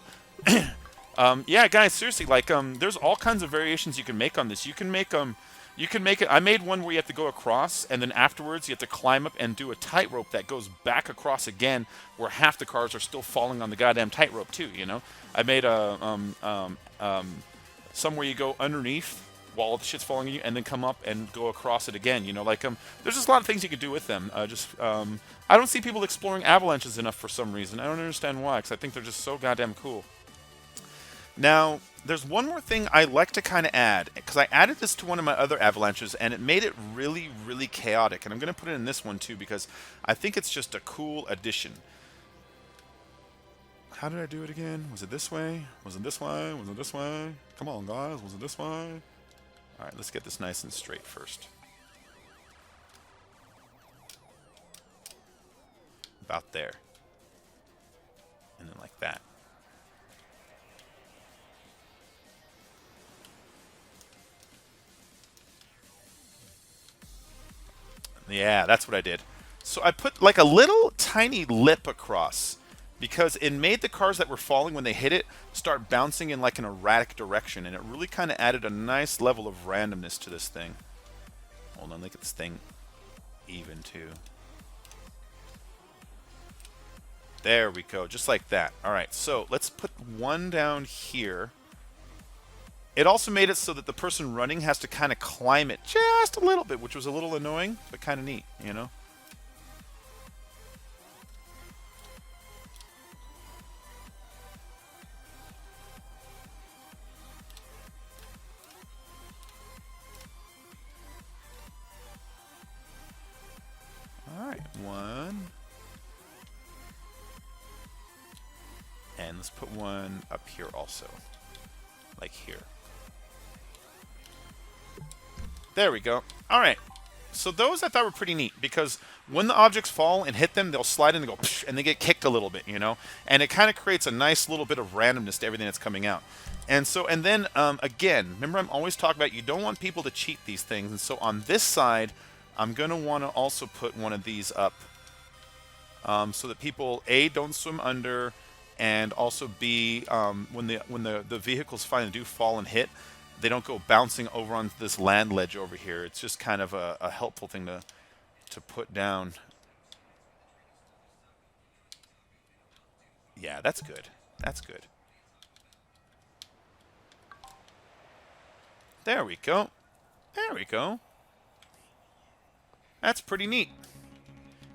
yeah, guys, seriously, like, there's all kinds of variations you can make on this. You can make it. I made one where you have to go across, and then afterwards you have to climb up and do a tightrope that goes back across again, where half the cars are still falling on the goddamn tightrope too. You know, I made somewhere you go underneath while the shit's falling on you, and then come up and go across it again. You know, like there's just a lot of things you could do with them. I don't see people exploring avalanches enough for some reason. I don't understand why, because I think they're just so goddamn cool. Now, there's one more thing I like to kind of add, because I added this to one of my other avalanches, and it made it really, really chaotic. And I'm going to put it in this one too, because I think it's just a cool addition. How did I do it again? Was it this way? Was it this way? Was it this way? Come on, guys. Was it this way? All right, let's get this nice and straight first. About there. And then like that. Yeah, that's what I did. So I put like a little tiny lip across, because it made the cars that were falling when they hit it start bouncing in like an erratic direction, and it really kind of added a nice level of randomness to this thing. Hold on, look at this thing even too. There we go, just like that. All right, so let's put one down here. It also made it so that the person running has to kind of climb it just a little bit, which was a little annoying, but kind of neat, you know? All right, one. And let's put one up here also, like here. There we go. All right. So those I thought were pretty neat, because when the objects fall and hit them, they'll slide in and go, psh, and they get kicked a little bit, you know? And it kind of creates a nice little bit of randomness to everything that's coming out. And so, and then, again, remember I'm always talking about you don't want people to cheat these things. And so on this side, I'm going to want to also put one of these up so that people, A, don't swim under, and also B, when the vehicles finally do fall and hit, they don't go bouncing over on this land ledge over here. It's just kind of a helpful thing to put down. Yeah, that's good. That's good. There we go. There we go. That's pretty neat.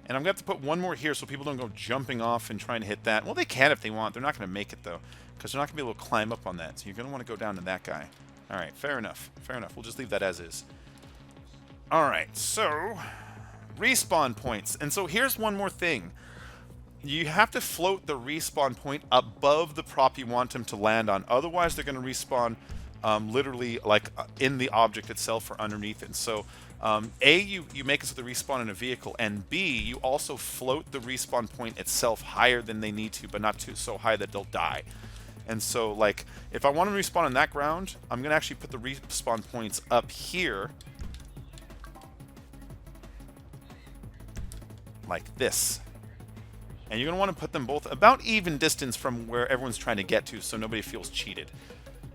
And I'm going to have to put one more here so people don't go jumping off and trying to hit that. Well, they can if they want. They're not going to make it, though, because they're not going to be able to climb up on that. So you're going to want to go down to that guy. All right, fair enough. Fair enough. We'll just leave that as is. All right, so respawn points. And so here's one more thing. You have to float the respawn point above the prop you want them to land on. Otherwise, they're going to respawn literally like in the object itself or underneath it. And so A, you make it so they respawn in a vehicle, and B, you also float the respawn point itself higher than they need to, but not too so high that they'll die. And so, like, if I want to respawn on that ground, I'm going to actually put the respawn points up here, like this. And you're going to want to put them both about even distance from where everyone's trying to get to, so nobody feels cheated.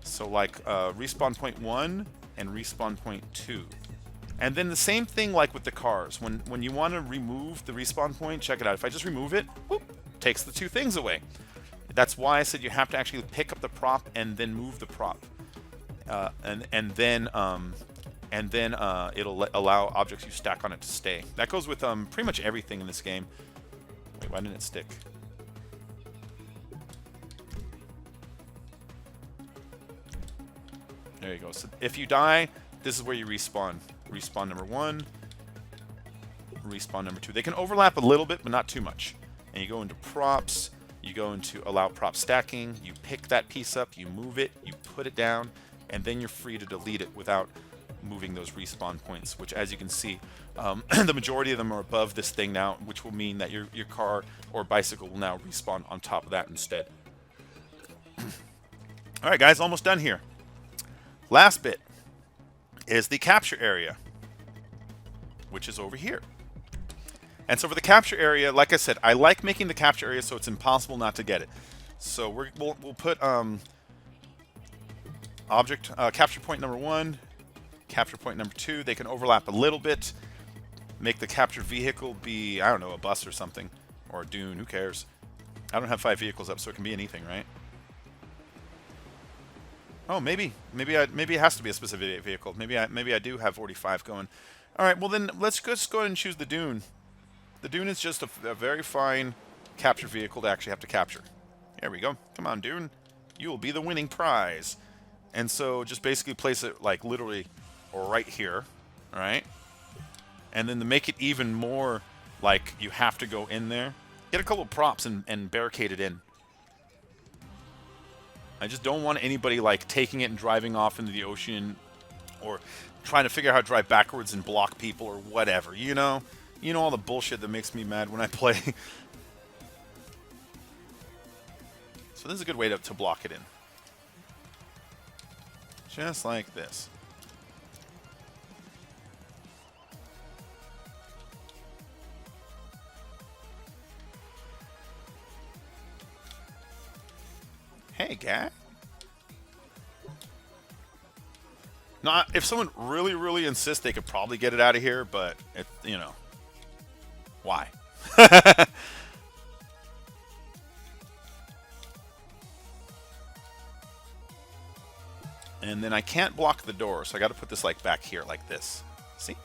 So, like, respawn point 1 and respawn point 2. And then the same thing like with the cars. When you want to remove the respawn point, check it out. If I just remove it, whoop, takes the two things away. That's why I said you have to actually pick up the prop and then move the prop, and then it'll allow objects you stack on it to stay. That goes with pretty much everything in this game. Wait, why didn't it stick? There you go. So if you die, this is where you respawn. Respawn number 1, respawn number 2. They can overlap a little bit, but not too much. And you go into props. You go into allow prop stacking, you pick that piece up, you move it, you put it down, and then you're free to delete it without moving those respawn points, which, as you can see, the majority of them are above this thing now, which will mean that your car or bicycle will now respawn on top of that instead. All right, guys, almost done here. Last bit is the capture area, which is over here. And so for the capture area, like I said, I like making the capture area so it's impossible not to get it. So we'll put object capture point number 1, capture point number 2. They can overlap a little bit. Make the captured vehicle be, I don't know, a bus or something, or a dune. Who cares? I don't have 5 vehicles up, so it can be anything, right? Oh, maybe it has to be a specific vehicle. Maybe I do have 45 going. All right, well then let's just go ahead and choose the dune. The dune is just a very fine capture vehicle to actually have to capture. There we go. Come on, dune. You will be the winning prize. And so just basically place it like literally right here, all right? And then to make it even more like you have to go in there, get a couple of props and barricade it in. I just don't want anybody like taking it and driving off into the ocean or trying to figure out how to drive backwards and block people or whatever, you know? You know all the bullshit that makes me mad when I play. So this is a good way to block it in. Just like this. Hey, guy. Now, if someone really, really insists, they could probably get it out of here, but, you know, why? And then I can't block the door, so I got to put this, like, back here, like this. See?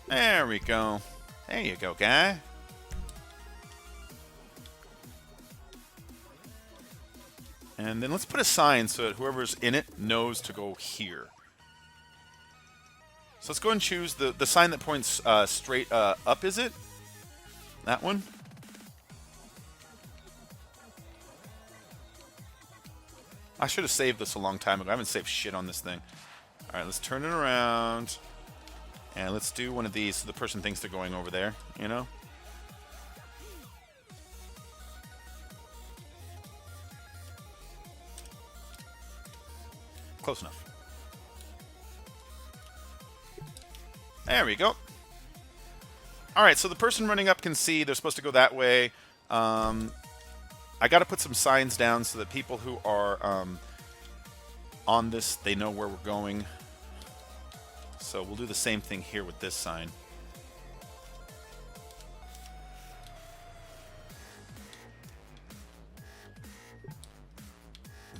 There we go. There you go, guy. And then let's put a sign so that whoever's in it knows to go here. So let's go and choose the sign that points straight up, is it? That one? I should have saved this a long time ago. I haven't saved shit on this thing. Alright, let's turn it around. And let's do one of these so the person thinks they're going over there, you know? Close enough. There we go. Alright, so the person running up can see they're supposed to go that way. I got to put some signs down so that people who are on this, they know where we're going. So we'll do the same thing here with this sign.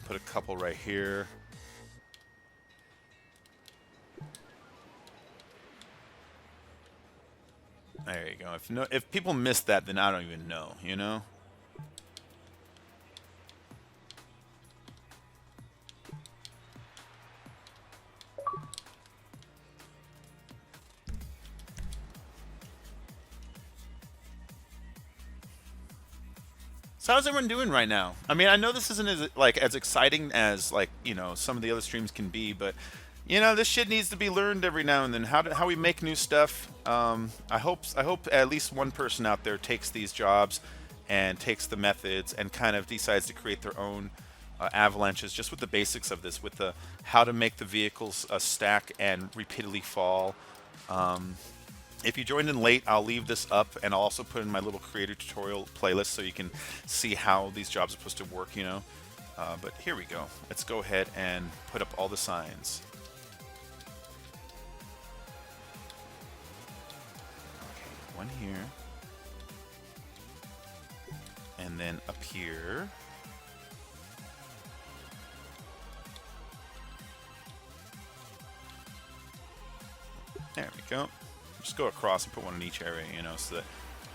Put a couple right here. There you go. If people miss that, then I don't even know, you know? So how's everyone doing right now? I mean, I know this isn't as exciting as, like, you know, some of the other streams can be, but you know, this shit needs to be learned every now and then. How we make new stuff. I hope at least one person out there takes these jobs and takes the methods and kind of decides to create their own avalanches, just with the basics of this, with the how to make the vehicles stack and repeatedly fall. If you joined in late, I'll leave this up, and I'll also put in my little creator tutorial playlist so you can see how these jobs are supposed to work, you know. But here we go. Let's go ahead and put up all the signs. Okay, one here. And then up here. There we go. Just go across and put one in each area, you know, so that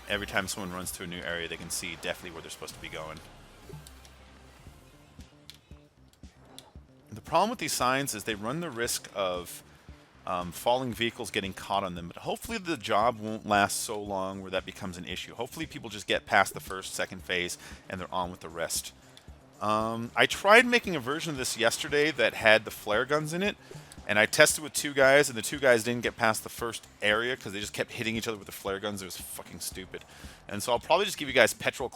every time someone runs to a new area, they can see definitely where they're supposed to be going. The problem with these signs is they run the risk of falling vehicles getting caught on them, but hopefully the job won't last so long where that becomes an issue. Hopefully people just get past the first, second phase, and they're on with the rest. I tried making a version of this yesterday that had the flare guns in it, and I tested with two guys, and the two guys didn't get past the first area because they just kept hitting each other with the flare guns. It was fucking stupid. And so I'll probably just give you guys petrol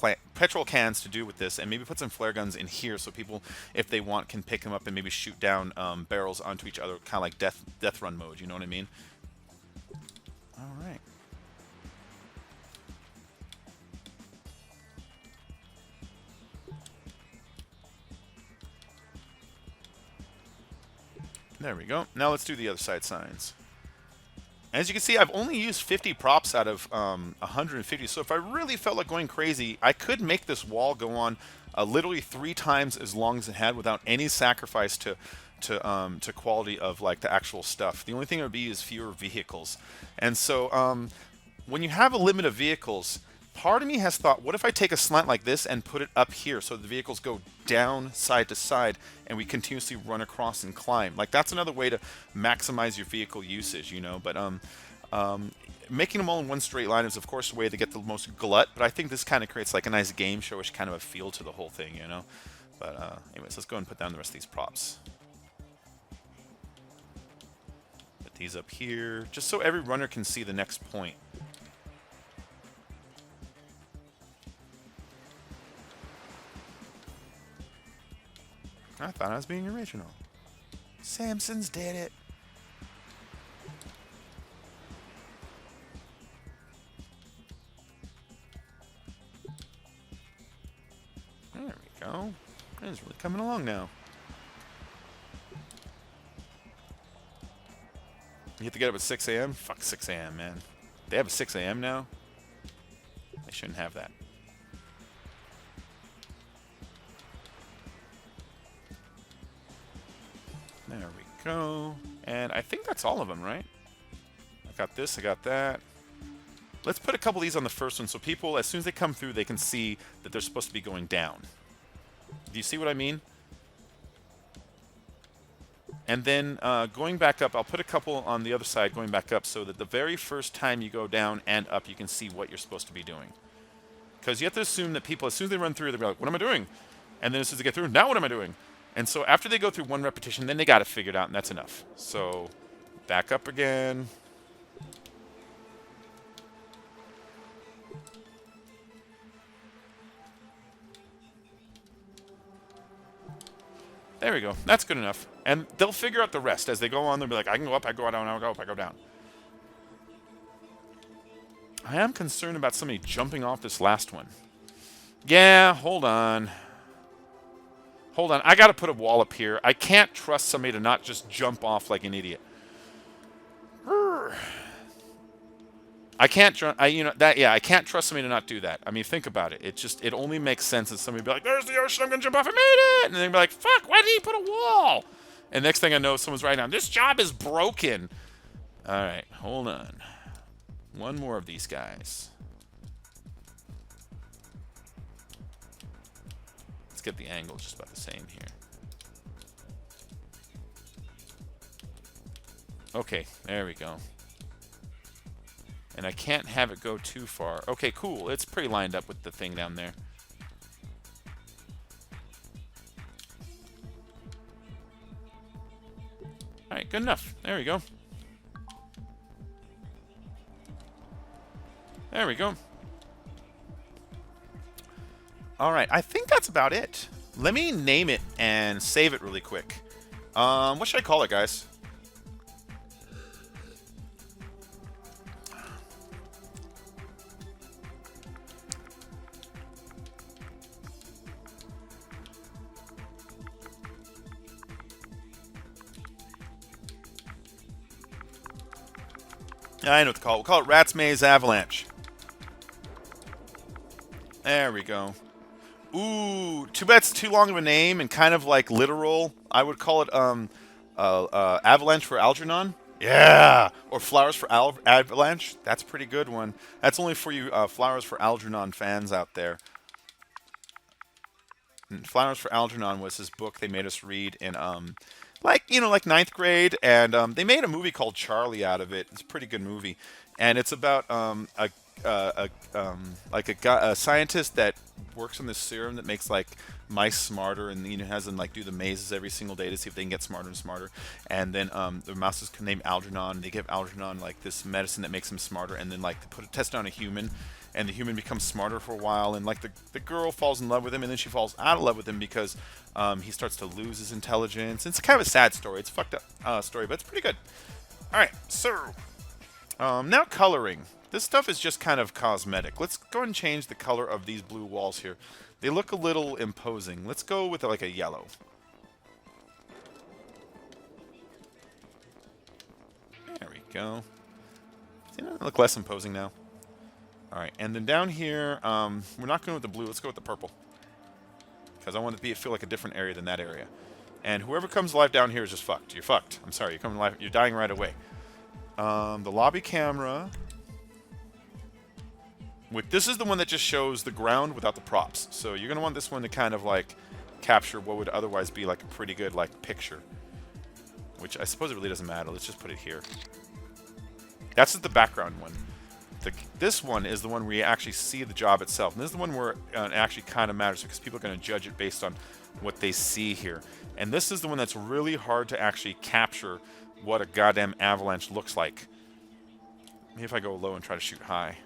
cans to do with this, and maybe put some flare guns in here so people, if they want, can pick them up and maybe shoot down barrels onto each other, kind of like death run mode, you know what I mean? Alright. There we go. Now let's do the other side signs. As you can see, I've only used 50 props out of 150, so if I really felt like going crazy, I could make this wall go on literally 3 times as long as it had without any sacrifice to quality of like the actual stuff. The only thing it would be is fewer vehicles. And so when you have a limit of vehicles, part of me has thought, what if I take a slant like this and put it up here so the vehicles go down side to side and we continuously run across and climb? Like, that's another way to maximize your vehicle usage, you know. But making them all in one straight line is, of course, a way to get the most glut. But I think this kind of creates like a nice game showish kind of a feel to the whole thing, you know. But anyways, let's go and put down the rest of these props. Put these up here, just so every runner can see the next point. I thought I was being original. Samson's did it. There we go. It's really coming along now. You have to get up at 6 a.m.? Fuck 6 a.m., man. They have a 6 a.m. now? They shouldn't have that. There we go. And I think that's all of them, right? I got this, I got that. Let's put a couple of these on the first one so people, as soon as they come through, they can see that they're supposed to be going down. Do you see what I mean? And then going back up, I'll put a couple on the other side going back up so that the very first time you go down and up, you can see what you're supposed to be doing. Because you have to assume that people, as soon as they run through, they'll be like, what am I doing? And then as soon as they get through, now what am I doing? And so after they go through one repetition, then they got it figured out, and that's enough. So back up again. There we go. That's good enough. And they'll figure out the rest. As they go on, they'll be like, I can go up, I go down, I go up, I go down. I am concerned about somebody jumping off this last one. Yeah, hold on. Hold on. I got to put a wall up here. I can't trust somebody to not just jump off like an idiot. I can't, I can't trust somebody to not do that. I mean, think about it. It only makes sense that somebody be like, there's the ocean, I'm going to jump off, I made it! And then be like, fuck, why did he put a wall? And next thing I know, someone's writing down, this job is broken. All right, hold on. One more of these guys. Let's get the angle just about the same here. Okay, there we go. And I can't have it go too far. Okay, cool. It's pretty lined up with the thing down there. Alright, good enough. There we go. There we go. Alright, I think that's about it. Let me name it and save it really quick. What should I call it, guys? I know what to call it. We'll call it Rat's Maze Avalanche. There we go. Ooh, too bad it's too long of a name and kind of like literal. I would call it Avalanche for Algernon. Yeah! Or Flowers for Avalanche. That's a pretty good one. That's only for you Flowers for Algernon fans out there. And Flowers for Algernon was his book they made us read in like ninth grade, and they made a movie called Charlie out of it. It's a pretty good movie, and it's about a scientist that works on this serum that makes like mice smarter, and has them like do the mazes every single day to see if they can get smarter and smarter. And then the mouse is named Algernon, and they give Algernon like this medicine that makes him smarter, and then like they put a test on a human, and the human becomes smarter for a while, and like the girl falls in love with him, and then she falls out of love with him because he starts to lose his intelligence. It's kind of a sad story. It's a fucked up story, but it's pretty good. All right, so now coloring. This stuff is just kind of cosmetic. Let's go and change the color of these blue walls here. They look a little imposing. Let's go with like a yellow. There we go. See, they look less imposing now. All right, and then down here, we're not going with the blue. Let's go with the purple, because I want it to feel like a different area than that area. And whoever comes alive down here is just fucked. You're fucked. I'm sorry. You're coming alive. You're dying right away. The lobby camera. This is the one that just shows the ground without the props. So you're going to want this one to kind of like capture what would otherwise be like a pretty good like picture. Which I suppose it really doesn't matter. Let's just put it here. That's the background one. This one is the one where you actually see the job itself. And this is the one where it actually kind of matters because people are going to judge it based on what they see here. And this is the one that's really hard to actually capture what a goddamn avalanche looks like. Maybe if I go low and try to shoot high.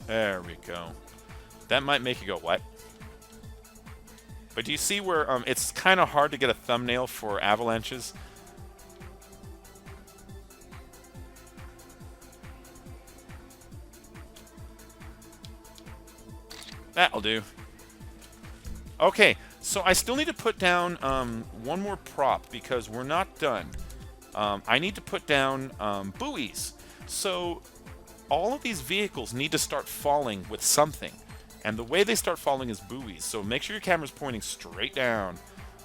There we go. That might make you go, what? But do you see where it's kind of hard to get a thumbnail for avalanches? That'll do. Okay, so I still need to put down one more prop because we're not done. I need to put down buoys. So all of these vehicles need to start falling with something. And the way they start falling is buoys. So make sure your camera's pointing straight down.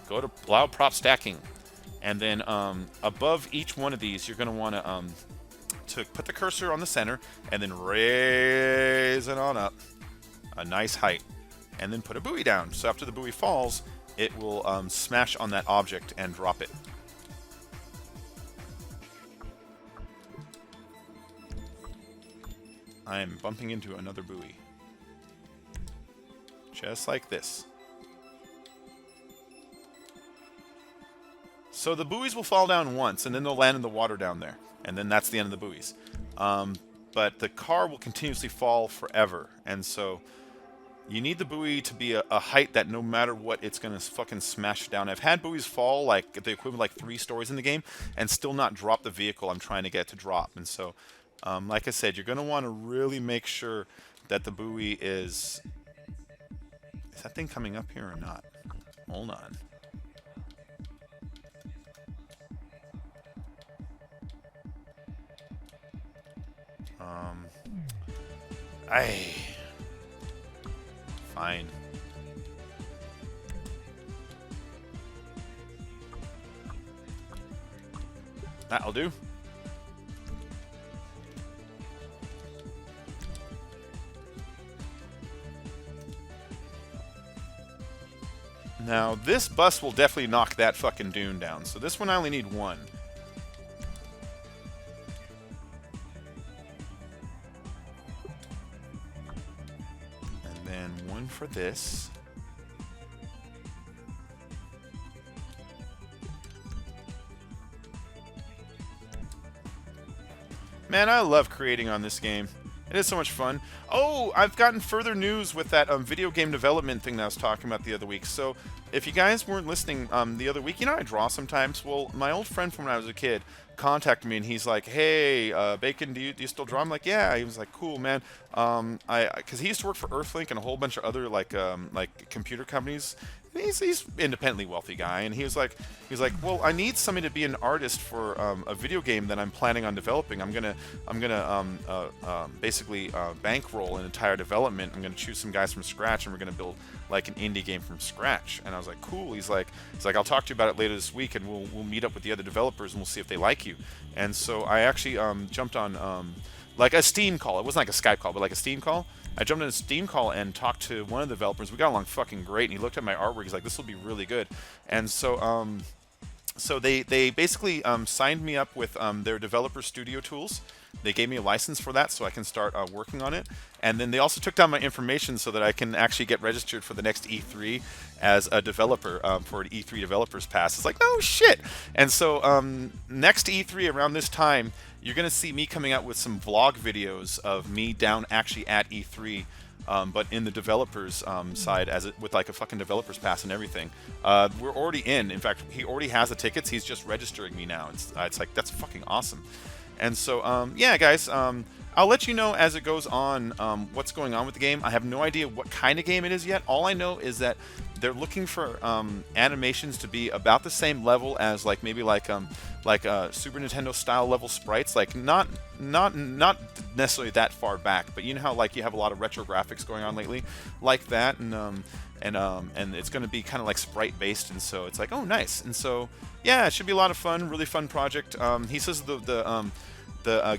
Go to allow prop stacking. And then above each one of these, you're going to want to put the cursor on the center and then raise it on up a nice height. And then put a buoy down. So after the buoy falls, it will smash on that object and drop it. I am bumping into another buoy. Just like this. So the buoys will fall down once, and then they'll land in the water down there. And then that's the end of the buoys. But the car will continuously fall forever. And so you need the buoy to be a height that no matter what, it's going to fucking smash down. I've had buoys fall like the equivalent of like 3 stories in the game and still not drop the vehicle I'm trying to get to drop. And so, like I said, you're going to want to really make sure that the buoy is... Is that thing coming up here or not? Hold on. Fine. That'll do. Now, this bus will definitely knock that fucking dune down. So this one I only need one. And then one for this. Man, I love creating on this game. It is so much fun. Oh, I've gotten further news with that video game development thing that I was talking about the other week. So, if you guys weren't listening the other week, you know I draw sometimes. Well, my old friend from when I was a kid contacted me, and he's like, "Hey, Bacon, do you still draw?" I'm like, "Yeah." He was like, "Cool, man." Because he used to work for Earthlink and a whole bunch of other like computer companies. He's independently wealthy guy, and he was like, well, I need somebody to be an artist for a video game that I'm planning on developing. I'm gonna basically bankroll an entire development. I'm gonna choose some guys from scratch, and we're gonna build like an indie game from scratch. And I was like, cool. He's like, I'll talk to you about it later this week, and we'll meet up with the other developers, and we'll see if they like you. And so I actually jumped on like a Steam call. It wasn't like a Skype call, but like a Steam call. I jumped on a Steam call and talked to one of the developers. We got along fucking great, and he looked at my artwork. He's like, "This will be really good." And so, so they basically signed me up with their developer studio tools. They gave me a license for that, so I can start working on it. And then they also took down my information so that I can actually get registered for the next E3 as a developer for an E3 Developers Pass. It's like, no shit. And so next E3 around this time, you're going to see me coming out with some vlog videos of me down actually at E3, but in the developers side with like a fucking developers pass and everything. We're already in. In fact, he already has the tickets. He's just registering me now. It's like, that's fucking awesome. And so, yeah, guys, I'll let you know as it goes on what's going on with the game. I have no idea what kind of game it is yet. All I know is that they're looking for animations to be about the same level as like maybe like Super Nintendo style level sprites, like not not necessarily that far back, but you know how like you have a lot of retro graphics going on lately, like that, and it's going to be kind of like sprite based, and so it's like, oh nice. And so yeah, it should be a lot of fun, really fun project. He says the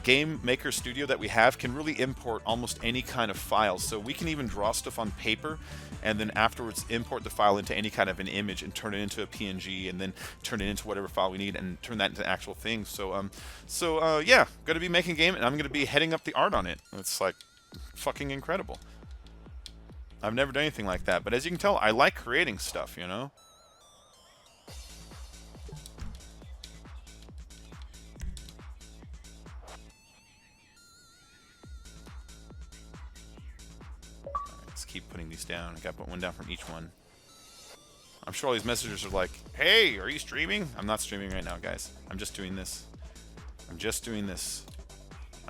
game maker studio that we have can really import almost any kind of file, so we can even draw stuff on paper and then afterwards import the file into any kind of an image and turn it into a PNG and then turn it into whatever file we need and turn that into actual things. So yeah, going to be making a game, and I'm going to be heading up the art on it. It's like fucking incredible. I've never done anything like that, but as you can tell, I like creating stuff, you know? Keep putting these down. I got to put one down from each one. I'm sure all these messages are like, hey, are you streaming? I'm not streaming right now, guys. I'm just doing this. I'm just doing this.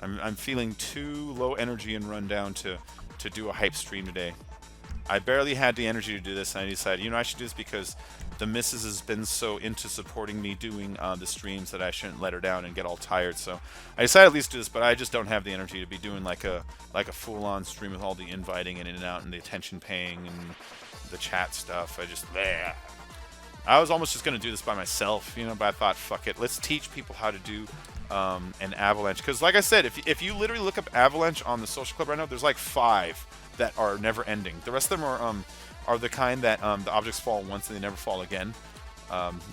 I'm feeling too low energy and run down to do a hype stream today. I barely had the energy to do this, and I decided, you know, I should do this because the missus has been so into supporting me doing the streams that I shouldn't let her down and get all tired. So I decided at least to do this, but I just don't have the energy to be doing like a full-on stream with all the inviting and in and out and the attention paying and the chat stuff. I was almost just going to do this by myself, you know, but I thought, fuck it, let's teach people how to do an Avalanche. Because like I said, if you literally look up Avalanche on the social club right now, there's like 5 that are never ending. The rest of them are the kind that the objects fall once and they never fall again.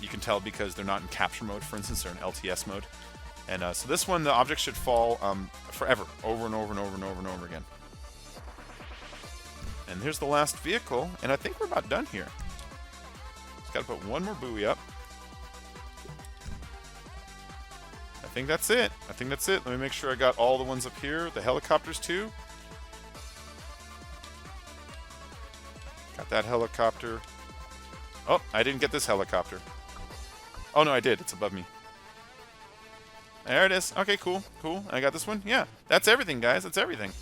You can tell because they're not in capture mode, for instance, they're in LTS mode. And so this one, the objects should fall forever, over and over and over and over and over again. And here's the last vehicle, and I think we're about done here. Just gotta put one more buoy up. I think that's it. Let me make sure I got all the ones up here. The helicopters too. Got that helicopter. Oh, I didn't get this helicopter. Oh no, I did. It's above me. There it is. Okay, cool. I got this one. Yeah, that's everything, guys. That's everything.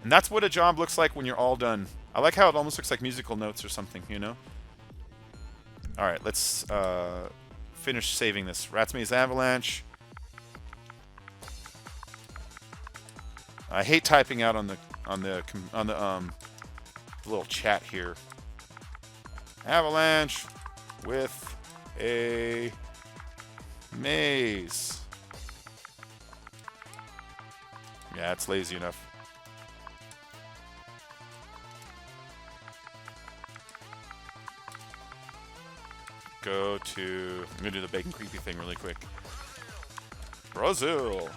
And that's what a job looks like when you're all done. I like how it almost looks like musical notes or something, you know? Alright, let's finish saving this. Rat's Maze Avalanche. I hate typing out on the little chat here. Avalanche with a maze. Yeah, it's lazy enough. Go to... I'm gonna do the bacon creepy thing really quick. Brazil.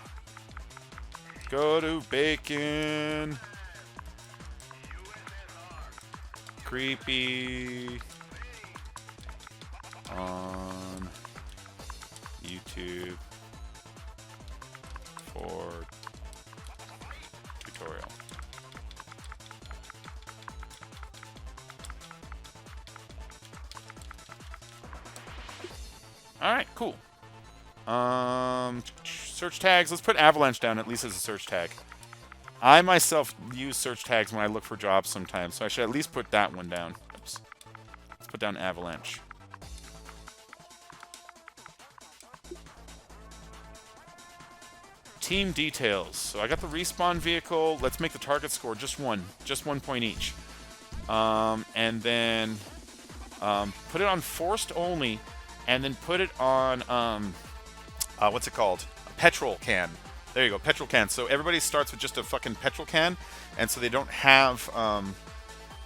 Go to bacon. Creepy. On YouTube for tutorial. Alright, cool. Search tags. Let's put Avalanche down at least as a search tag. I myself use search tags when I look for jobs sometimes, so I should at least put that one down. Oops. Let's put down Avalanche. Team details. So I got the respawn vehicle. Let's make the target score just 1 point each. And then put it on forced only, and then put it on what's it called? A petrol can. There you go, petrol can. So everybody starts with just a fucking petrol can, and so they don't have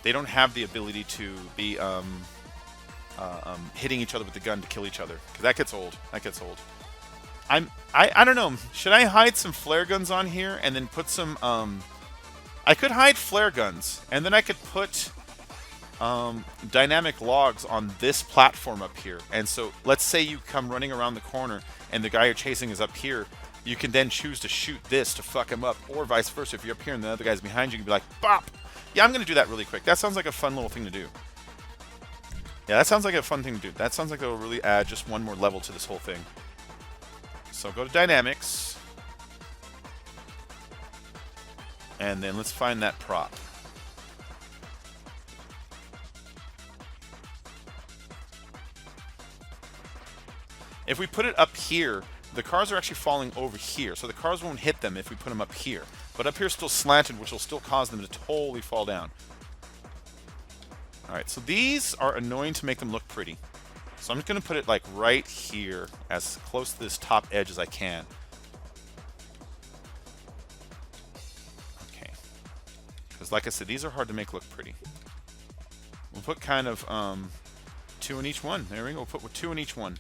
the ability to be hitting each other with the gun to kill each other, because that gets old. I don't know. Should I hide some flare guns on here and then put some I could hide flare guns, and then I could put dynamic logs on this platform up here. And so let's say you come running around the corner and the guy you're chasing is up here. You can then choose to shoot this to fuck him up, or vice versa. If you're up here and the other guy's behind you, you can be like, bop! Yeah, I'm going to do that really quick. That sounds like a fun little thing to do. Yeah, that sounds like a fun thing to do. That sounds like it'll really add just one more level to this whole thing. So go to Dynamics. And then let's find that prop. If we put it up here, the cars are actually falling over here, so the cars won't hit them if we put them up here. But up here is still slanted, which will still cause them to totally fall down. Alright, so these are annoying to make them look pretty. So I'm just going to put it like right here, as close to this top edge as I can. Okay. Because like I said, these are hard to make look pretty. We'll put kind of 2 in each one. There we go. We'll put 2 in each one.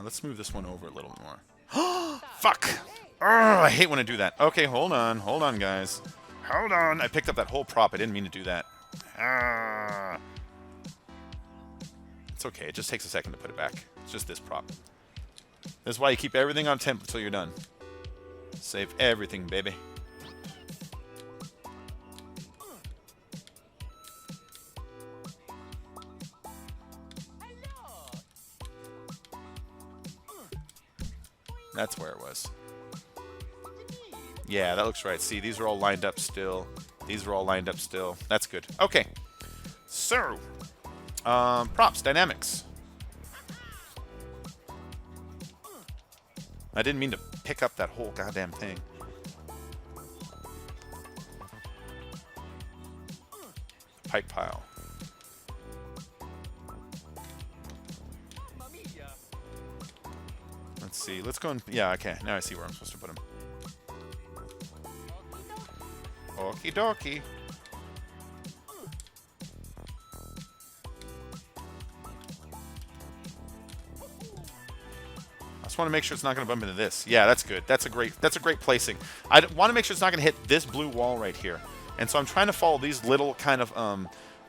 Let's move this one over a little more. Fuck! Urgh, I hate when I do that. Okay, hold on. Hold on, guys. Hold on. I picked up that whole prop. I didn't mean to do that. It's okay. It just takes a second to put it back. It's just this prop. That's why you keep everything on temp until you're done. Save everything, baby. That's where it was. Yeah, that looks right. See, these are all lined up still. These are all lined up still. That's good. Okay. So, props, dynamics. I didn't mean to pick up that whole goddamn thing. Pipe pile. Let's see. Let's go and... Yeah, okay. Now I see where I'm supposed to put them. Okie dokie. I just want to make sure it's not going to bump into this. Yeah, that's good. That's a great placing. I want to make sure it's not going to hit this blue wall right here. And so I'm trying to follow these little kind of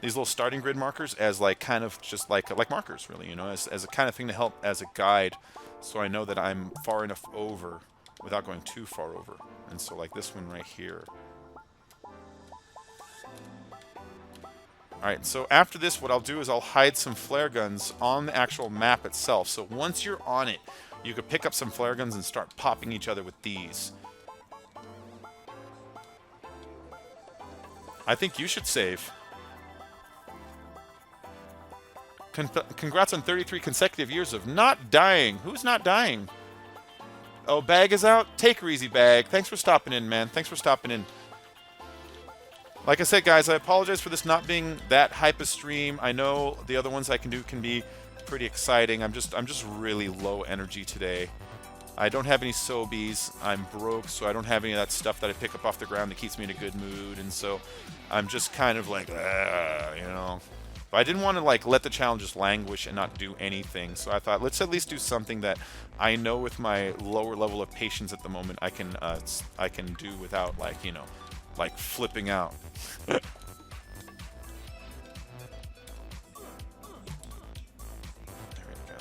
these little starting grid markers as like kind of just like markers, really, you know, as a kind of thing to help as a guide, so I know that I'm far enough over without going too far over. And so like this one right here. Alright, so after this, what I'll do is I'll hide some flare guns on the actual map itself. So once you're on it, you could pick up some flare guns and start popping each other with these. I think you should save. Congrats on 33 consecutive years of not dying. Who's not dying? Oh, Bag is out? Take her easy, Bag. Thanks for stopping in, man. Thanks for stopping in. Like I said, guys, I apologize for this not being that hype a stream. I know the other ones I can do can be pretty exciting. I'm just really low energy today. I don't have any Sobeys. I'm broke, so I don't have any of that stuff that I pick up off the ground that keeps me in a good mood, and so I'm just kind of like, you know. But I didn't want to like let the challenge just languish and not do anything. So I thought, let's at least do something that I know with my lower level of patience at the moment I can do without, like, you know, like flipping out. There we go.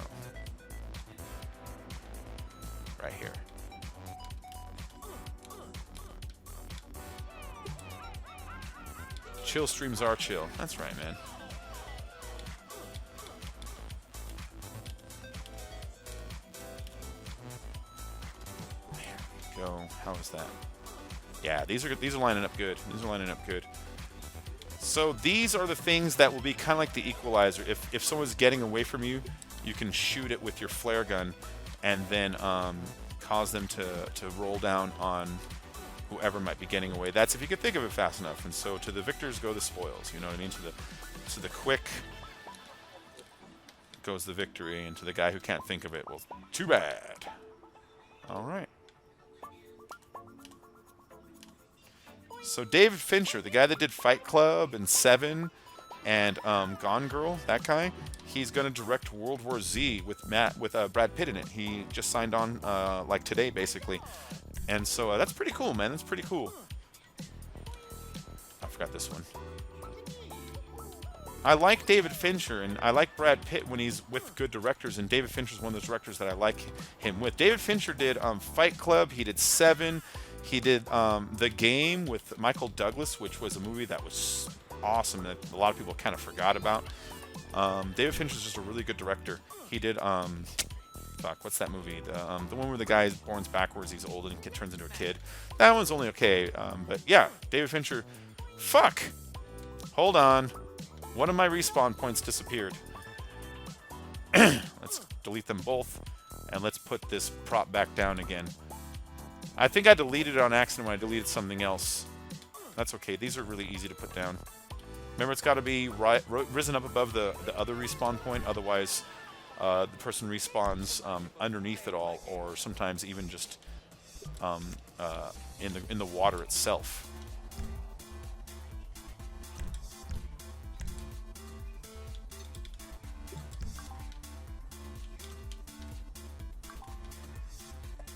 Right here. Chill streams are chill. That's right, man. There we go. How is that? Yeah, these are lining up good. These are lining up good. So these are the things that will be kind of like the equalizer. If someone's getting away from you, you can shoot it with your flare gun, and then cause them to roll down on whoever might be getting away. That's if you could think of it fast enough. And so to the victors go the spoils. You know what I mean? To the quick goes the victory, and to the guy who can't think of it, well, too bad. All right. So David Fincher, the guy that did Fight Club and Seven and Gone Girl, that guy, he's going to direct World War Z with Brad Pitt in it. He just signed on like today, basically. And so that's pretty cool, man. That's pretty cool. I forgot this one. I like David Fincher, and I like Brad Pitt when he's with good directors, and David Fincher's one of those directors that I like him with. David Fincher did Fight Club. He did Seven. He did The Game with Michael Douglas, which was a movie that was awesome that a lot of people kind of forgot about. David Fincher's just a really good director. He did, fuck, what's that movie? The one where the guy is born backwards, he's old and turns into a kid. That one's only okay. But yeah, David Fincher, Fuck! Hold on. One of my respawn points disappeared. Let's delete them both. And let's put this prop back down again. I think I deleted it on accident when I deleted something else. That's okay. These are really easy to put down. Remember, it's got to be risen up above the other respawn point. Otherwise, the person respawns underneath it all, or sometimes even just in the water itself.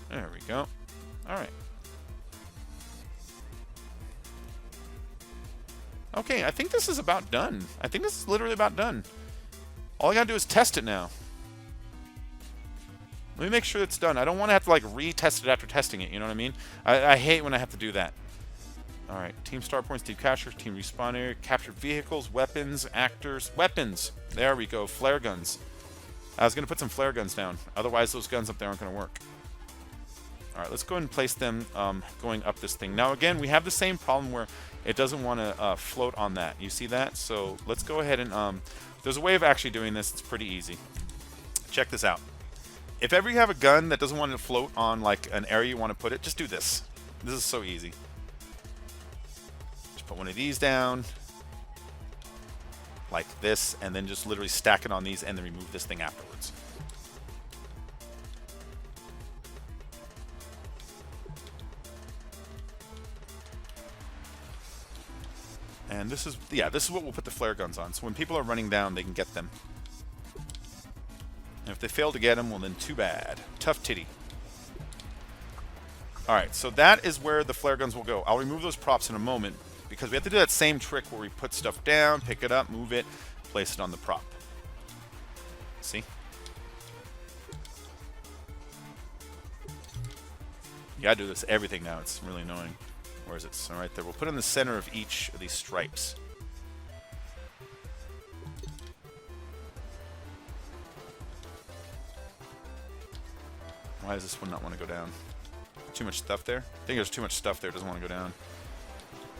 There we go. All right. Okay, I think this is about done. I think this is literally about done. All I gotta do is test it now. Let me make sure it's done. I don't want to have to like retest it after testing it, you know what I mean? I hate when I have to do that. Alright, team star points, team capture, team respawn area, captured vehicles, weapons, actors, weapons. There we go, flare guns. I was gonna put some flare guns down. Otherwise those guns up there aren't gonna work. Alright, let's go ahead and place them going up this thing. Now again, we have the same problem where it doesn't want to float on that. You see that? So let's go ahead and... there's a way of actually doing this. It's pretty easy. Check this out. If ever you have a gun that doesn't want to float on like an area you want to put it, just do this. This is so easy. Just put one of these down. Like this. And then just literally stack it on these and then remove this thing afterwards. And this is, yeah, this is what we'll put the flare guns on. So when people are running down, they can get them. And if they fail to get them, well then too bad. Tough titty. Alright, so that is where the flare guns will go. I'll remove those props in a moment, because we have to do that same trick where we put stuff down, pick it up, move it, place it on the prop. See? You gotta do this everything now, it's really annoying. Where is it? So right there. We'll put it in the center of each of these stripes. Why does this one not want to go down? Too much stuff there? I think there's too much stuff there. It doesn't want to go down.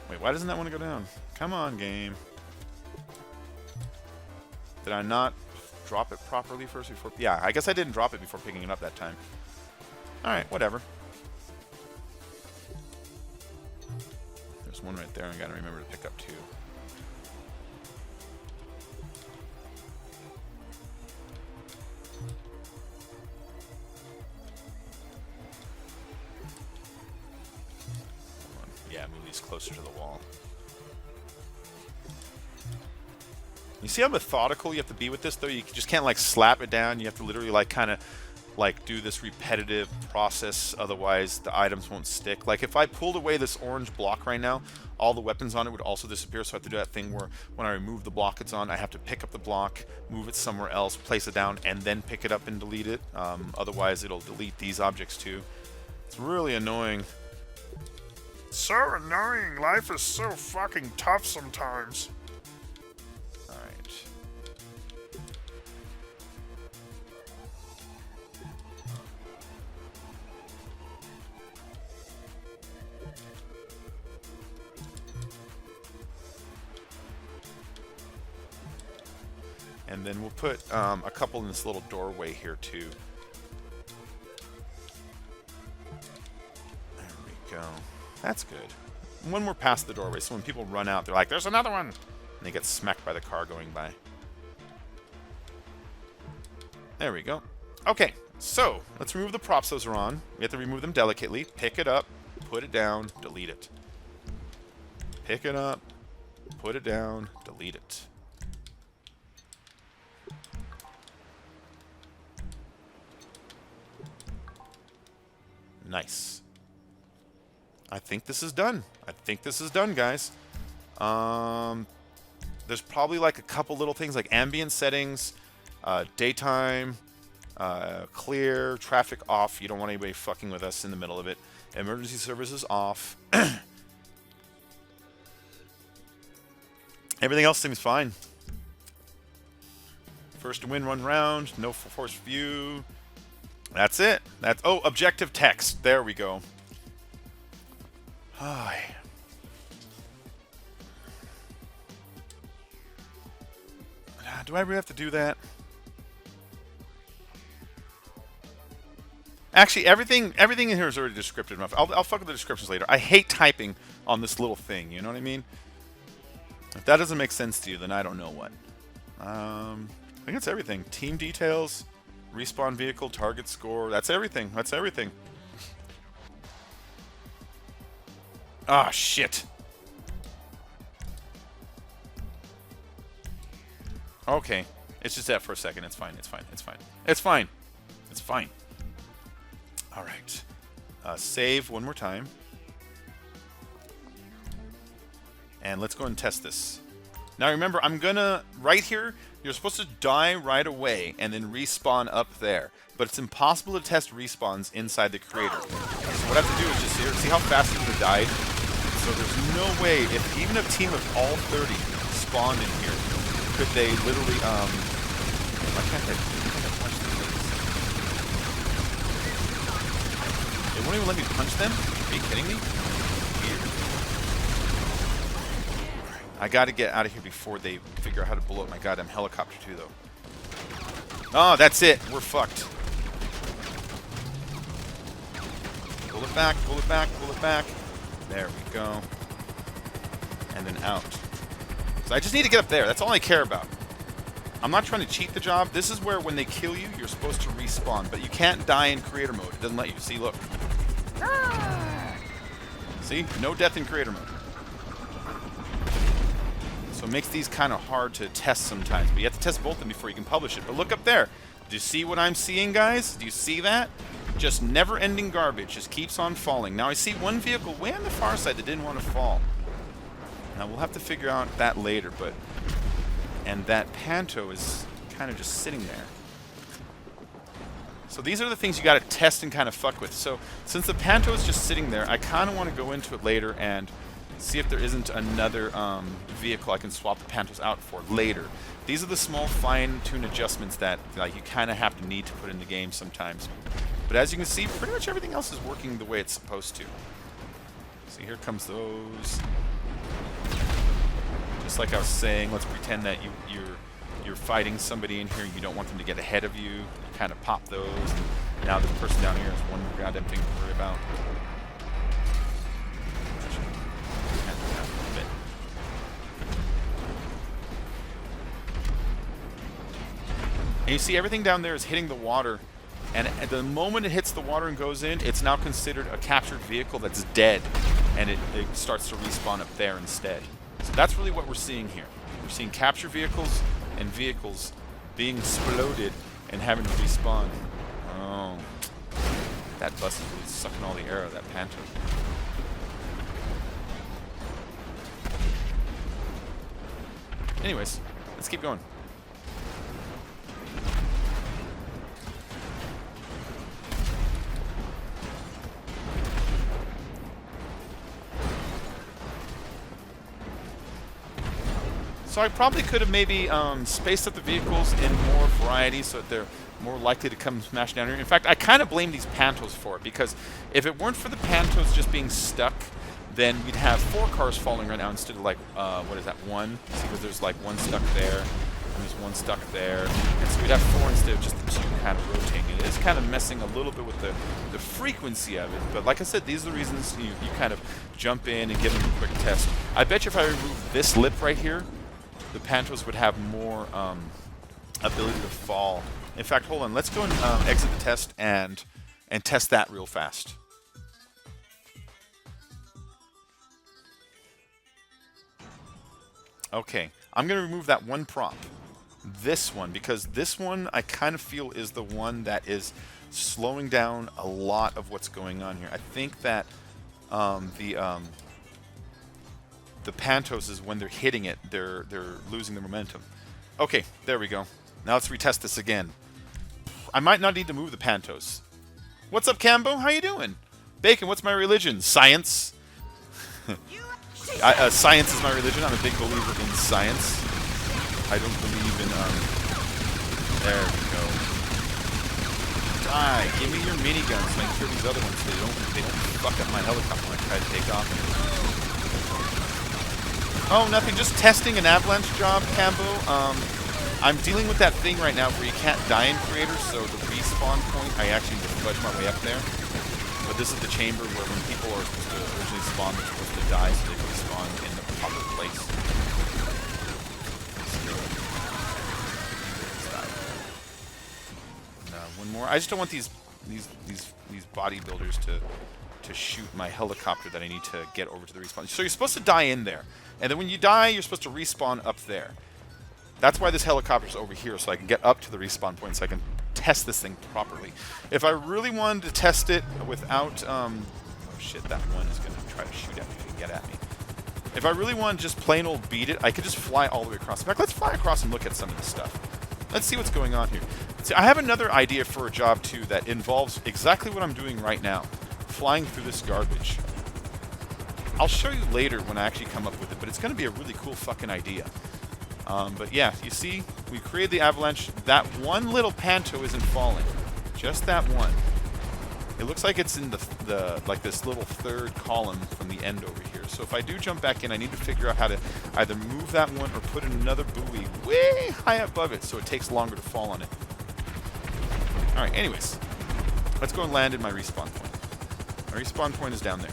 Wait, why doesn't that want to go down? Come on, game. Did I not drop it properly first before? Yeah, I guess I didn't drop it before picking it up that time. Alright, whatever. There's one right there, I gotta remember to pick up two. Yeah, move these closer to the wall. You see how methodical you have to be with this, though? You just can't, like, slap it down. You have to literally, like, kind of, like, do this repetitive process. Otherwise, the items won't stick. Like, if I pulled away this orange block right now, all the weapons on it would also disappear. So I have to do that thing where when I remove the block it's on, I have to pick up the block, move it somewhere else, place it down, and then pick it up and delete it. Otherwise, it'll delete these objects, too. It's really annoying. So annoying. Life is so fucking tough sometimes. And then we'll put a couple in this little doorway here, too. There we go. That's good. One more past the doorway, so when people run out, they're like, there's another one! And they get smacked by the car going by. There we go. Okay, so let's remove the props those are on. We have to remove them delicately. Pick it up, put it down, delete it. Pick it up, put it down, delete it. Nice. I think this is done. I think this is done, guys. There's probably like a couple little things like ambient settings, daytime, clear, traffic off. You don't want anybody fucking with us in the middle of it. Emergency services off. Everything else seems fine. First to win one round, no force view. That's it. That's objective text. There we go. Do I really have to do that? Actually, everything in here is already descriptive enough. I'll fuck with the descriptions later. I hate typing on this little thing, you know what I mean? If that doesn't make sense to you, then I don't know what. I think it's everything. Team details, respawn vehicle, target score. That's everything. That's everything. Ah, shit. Okay. It's just that for a second. It's fine. It's fine. It's fine. It's fine. It's fine. All right. Save one more time. And let's go and test this. Now remember, I'm gonna, right here, you're supposed to die right away and then respawn up there. But it's impossible to test respawns inside the creator. So what I have to do is just see how fast people died? So there's no way, if even a team of all 30 spawned in here, could they literally, why can't I punch them? They won't even let me punch them? Are you kidding me? Weird. I gotta get out of here before they figure out how to blow up my goddamn helicopter too, though. Oh, that's it. We're fucked. Pull it back, pull it back, pull it back. There we go. And then out. So I just need to get up there. That's all I care about. I'm not trying to cheat the job. This is where when they kill you, you're supposed to respawn. But you can't die in creator mode. It doesn't let you. See, look. See? No death in creator mode. So it makes these kind of hard to test sometimes. But you have to test both of them before you can publish it. But look up there. Do you see what I'm seeing, guys? Do you see that? Just never-ending garbage. Just keeps on falling. Now I see one vehicle way on the far side that didn't want to fall. Now we'll have to figure out that later, but... And that Panto is kind of just sitting there. So these are the things you got to test and kind of fuck with. So since the Panto is just sitting there, I kind of want to go into it later and see if there isn't another vehicle I can swap the Pantos out for later. These are the small fine-tune adjustments that like you kind of have to need to put in the game sometimes. But as you can see, pretty much everything else is working the way it's supposed to. See, here comes those. Just like I was saying, let's pretend that you're fighting somebody in here. You don't want them to get ahead of you. You kind of pop those. And now this person down here has one goddamn thing to worry about. And you see everything down there is hitting the water. And at the moment it hits the water and goes in, it's now considered a captured vehicle that's dead. And it starts to respawn up there instead. So that's really what we're seeing here. We're seeing captured vehicles and vehicles being exploded and having to respawn. Oh. That bus is really sucking all the air out of that Panto. Anyways, let's keep going. So I probably could have maybe spaced up the vehicles in more variety so that they're more likely to come smash down here. In fact, I kind of blame these Pantos for it, because if it weren't for the Pantos just being stuck, then we'd have 4 cars falling right now instead of like, what is that, 1? See, because there's like 1 stuck there, and there's 1 stuck there. And so we'd have 4 instead of just the 2 kind of rotating. It is kind of messing a little bit with the frequency of it. But like I said, these are the reasons you kind of jump in and give them a quick test. I bet you if I remove this lip right here, the Pantos would have more ability to fall. In fact, hold on. Let's go and exit the test and test that real fast. Okay. I'm going to remove that one prop. This one. Because this one I kind of feel is the one that is slowing down a lot of what's going on here. I think that the Pantos is when they're hitting it, they're losing the momentum. Okay, there we go. Now let's retest this again. I might not need to move the Pantos. What's up, Cambo? How you doing? Bacon, what's my religion? Science. Science is my religion. I'm a big believer in science. I don't believe in, there we go. Die. Give me your miniguns. Make sure these other ones, they don't fuck up my helicopter when I try to take off. Oh, nothing. Just testing an avalanche job, Cambo. I'm dealing with that thing right now where you can't die in creators, so the respawn point, I actually need to fudge my way up there. But this is the chamber where when people are supposed to originally spawn, they're supposed to die so they can respawn in the proper place. One more. I just don't want these bodybuilders to shoot my helicopter that I need to get over to the respawn. So you're supposed to die in there, and then when you die, you're supposed to respawn up there. That's why this helicopter's over here, so I can get up to the respawn point, so I can test this thing properly. If I really wanted to test it without, oh shit, that one is gonna try to shoot at me and get at me. If I really want to just plain old beat it, I could just fly all the way across. In fact, let's fly across and look at some of this stuff. Let's see what's going on here. See, I have another idea for a job, too, that involves exactly what I'm doing right now. Flying through this garbage. I'll show you later when I actually come up with it, but it's going to be a really cool fucking idea. But yeah, you see, we created the avalanche. That one little panto isn't falling. Just that one. It looks like it's in like this little third column from the end over here. So if I do jump back in, I need to figure out how to either move that one or put in another buoy way high above it so it takes longer to fall on it. Alright, anyways. Let's go and land in my respawn point. My respawn point is down there.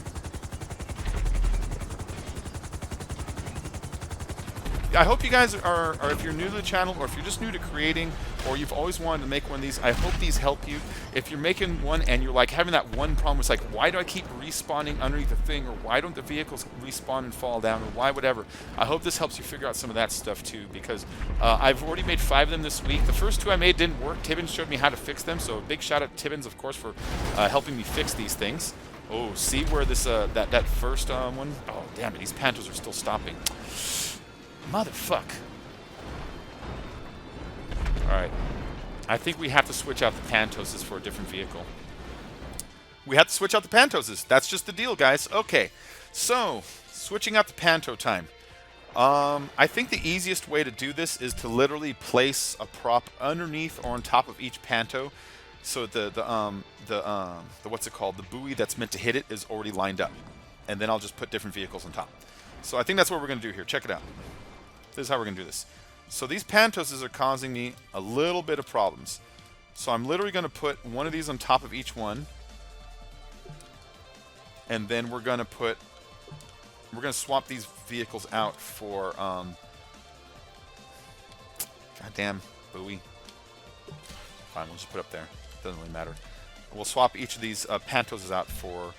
I hope you guys are, if you're new to the channel, or if you're just new to creating, or you've always wanted to make one of these, I hope these help you. If you're making one and you're like having that one problem, it's like, why do I keep respawning underneath the thing, or why don't the vehicles respawn and fall down, or why whatever. I hope this helps you figure out some of that stuff too, because I've already made 5 of them this week. The first 2 I made didn't work. Tibbinsss showed me how to fix them, so a big shout out to Tibbinsss, of course, for helping me fix these things. Oh, see where this that first one? Oh, damn it, these pantos are still stopping. Motherfuck. Alright. I think we have to switch out the Pantoses for a different vehicle. We have to switch out the Pantoses. That's just the deal, guys. Okay. So, switching out the Panto time. I think the easiest way to do this is to literally place a prop underneath or on top of each Panto. So the what's it called? The buoy that's meant to hit it is already lined up. And then I'll just put different vehicles on top. So I think that's what we're going to do here. Check it out. This is how we're going to do this. So these Pantoses are causing me a little bit of problems. So I'm literally going to put one of these on top of each one. And then we're going to swap these vehicles out for, goddamn buoy. Fine, we'll just put it up there. Doesn't really matter. We'll swap each of these Pantoses out for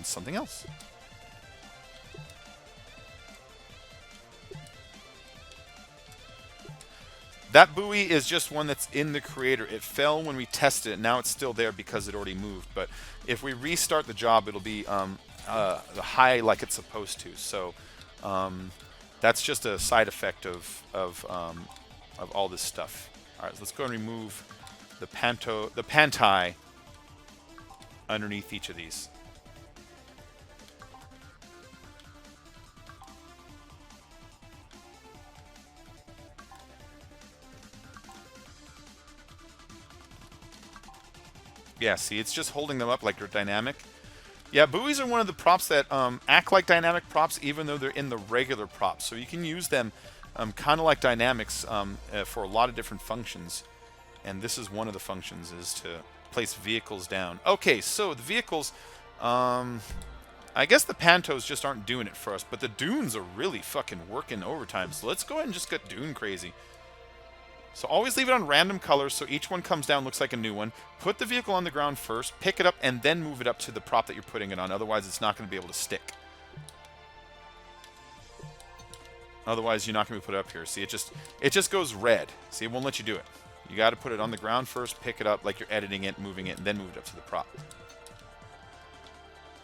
something else. That buoy is just one that's in the creator. It fell when we tested it. Now it's still there because it already moved. But if we restart the job, it'll be high like it's supposed to. So that's just a side effect of all this stuff. All right, so let's go and remove the pantai underneath each of these. Yeah, see, it's just holding them up like they're dynamic. Yeah, buoys are one of the props that act like dynamic props even though they're in the regular props. So you can use them kind of like dynamics for a lot of different functions. And this is one of the functions, is to place vehicles down. Okay, so the vehicles, I guess the Pantos just aren't doing it for us, but the Dunes are really fucking working overtime. So let's go ahead and just get Dune crazy. So always leave it on random colors so each one comes down, looks like a new one. Put the vehicle on the ground first, pick it up, and then move it up to the prop that you're putting it on. Otherwise, it's not going to be able to stick. Otherwise, you're not going to put it up here. See, it just goes red. See, it won't let you do it. You got to put it on the ground first, pick it up like you're editing it, moving it, and then move it up to the prop.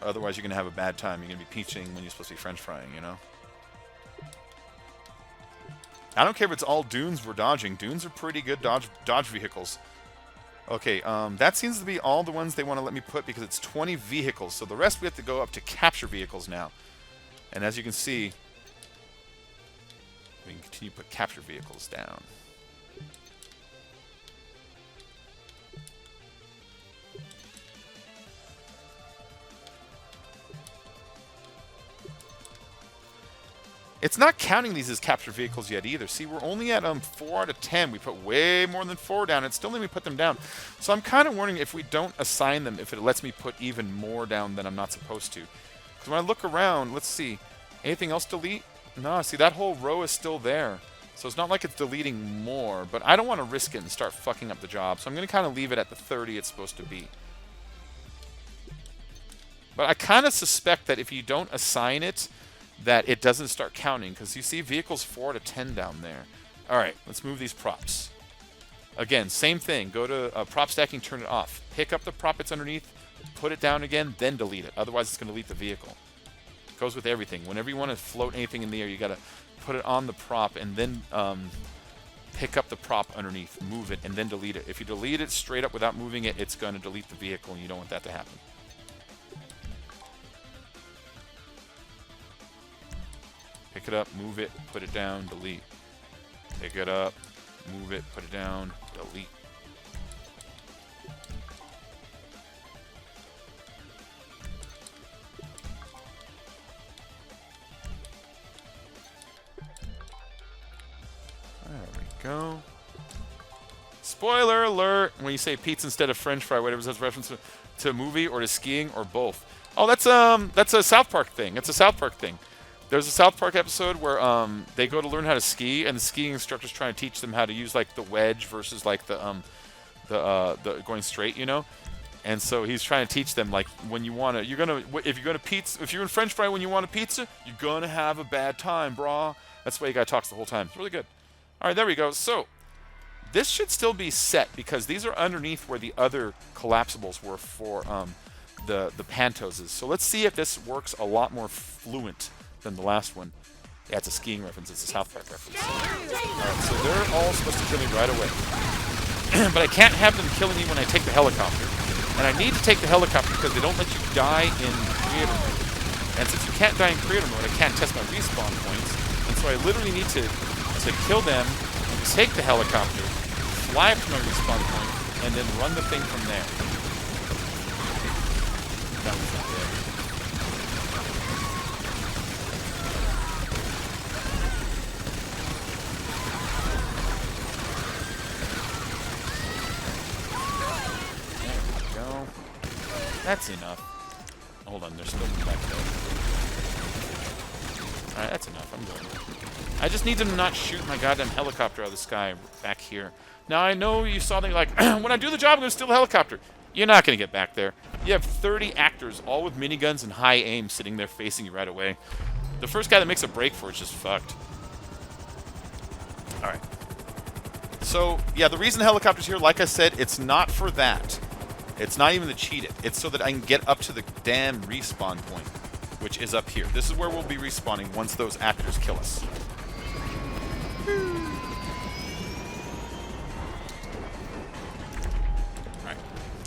Otherwise, you're going to have a bad time. You're going to be peaching when you're supposed to be French frying, you know? I don't care if it's all Dunes we're dodging. Dunes are pretty good dodge vehicles. Okay, that seems to be all the ones they want to let me put because it's 20 vehicles. So the rest we have to go up to capture vehicles now. And as you can see, we can continue to put capture vehicles down. It's not counting these as captured vehicles yet either. See, we're only at 4 out of 10. We put way more than 4 down. It's still letting me put them down. So I'm kind of wondering if we don't assign them, if it lets me put even more down than I'm not supposed to. Because when I look around, let's see. Anything else delete? No, see, that whole row is still there. So it's not like it's deleting more. But I don't want to risk it and start fucking up the job. So I'm going to kind of leave it at the 30 it's supposed to be. But I kind of suspect that if you don't assign it, that it doesn't start counting, because you see vehicles 4 to 10 down there. All right, let's move these props. Again, same thing. Go to prop stacking, turn it off. Pick up the prop it's underneath, put it down again, then delete it. Otherwise, it's going to delete the vehicle. It goes with everything. Whenever you want to float anything in the air, you got to put it on the prop and then pick up the prop underneath, move it, and then delete it. If you delete it straight up without moving it, it's going to delete the vehicle, and you don't want that to happen. Pick it up, move it, put it down, delete. Pick it up, move it, put it down, delete. There we go. Spoiler alert! When you say pizza instead of French fry, whatever, is that a reference to a movie or to skiing or both? Oh, that's a South Park thing. It's a South Park thing. There's a South Park episode where they go to learn how to ski, and the skiing instructor's trying to teach them how to use like the wedge versus like the going straight, you know. And so he's trying to teach them like when you want to, if you're in French fry when you want a pizza, you're gonna have a bad time, brah. That's the way the guy talks the whole time. It's really good. All right, there we go. So this should still be set because these are underneath where the other collapsibles were for the Pantoses. So let's see if this works a lot more fluent than the last one. Yeah, it's a skiing reference. It's a South Park reference. Alright, so they're all supposed to kill me right away. But I can't have them killing me when I take the helicopter. And I need to take the helicopter because they don't let you die in creator mode. And since you can't die in creator mode, I can't test my respawn points. And so I literally need to kill them, take the helicopter, fly up to my respawn point, and then run the thing from there. That was not there. That's enough. Hold on, there's still back there. Alright, that's enough. I'm good. I just need to not shoot my goddamn helicopter out of the sky back here. Now, I know you saw me like, when I do the job, I'm going to steal the helicopter. You're not going to get back there. You have 30 actors, all with miniguns and high aim, sitting there facing you right away. The first guy that makes a break for it's just fucked. Alright. So, yeah, the reason the helicopter's here, like I said, it's not for that. It's not even to cheat it. It's so that I can get up to the damn respawn point, which is up here. This is where we'll be respawning once those actors kill us. Alright.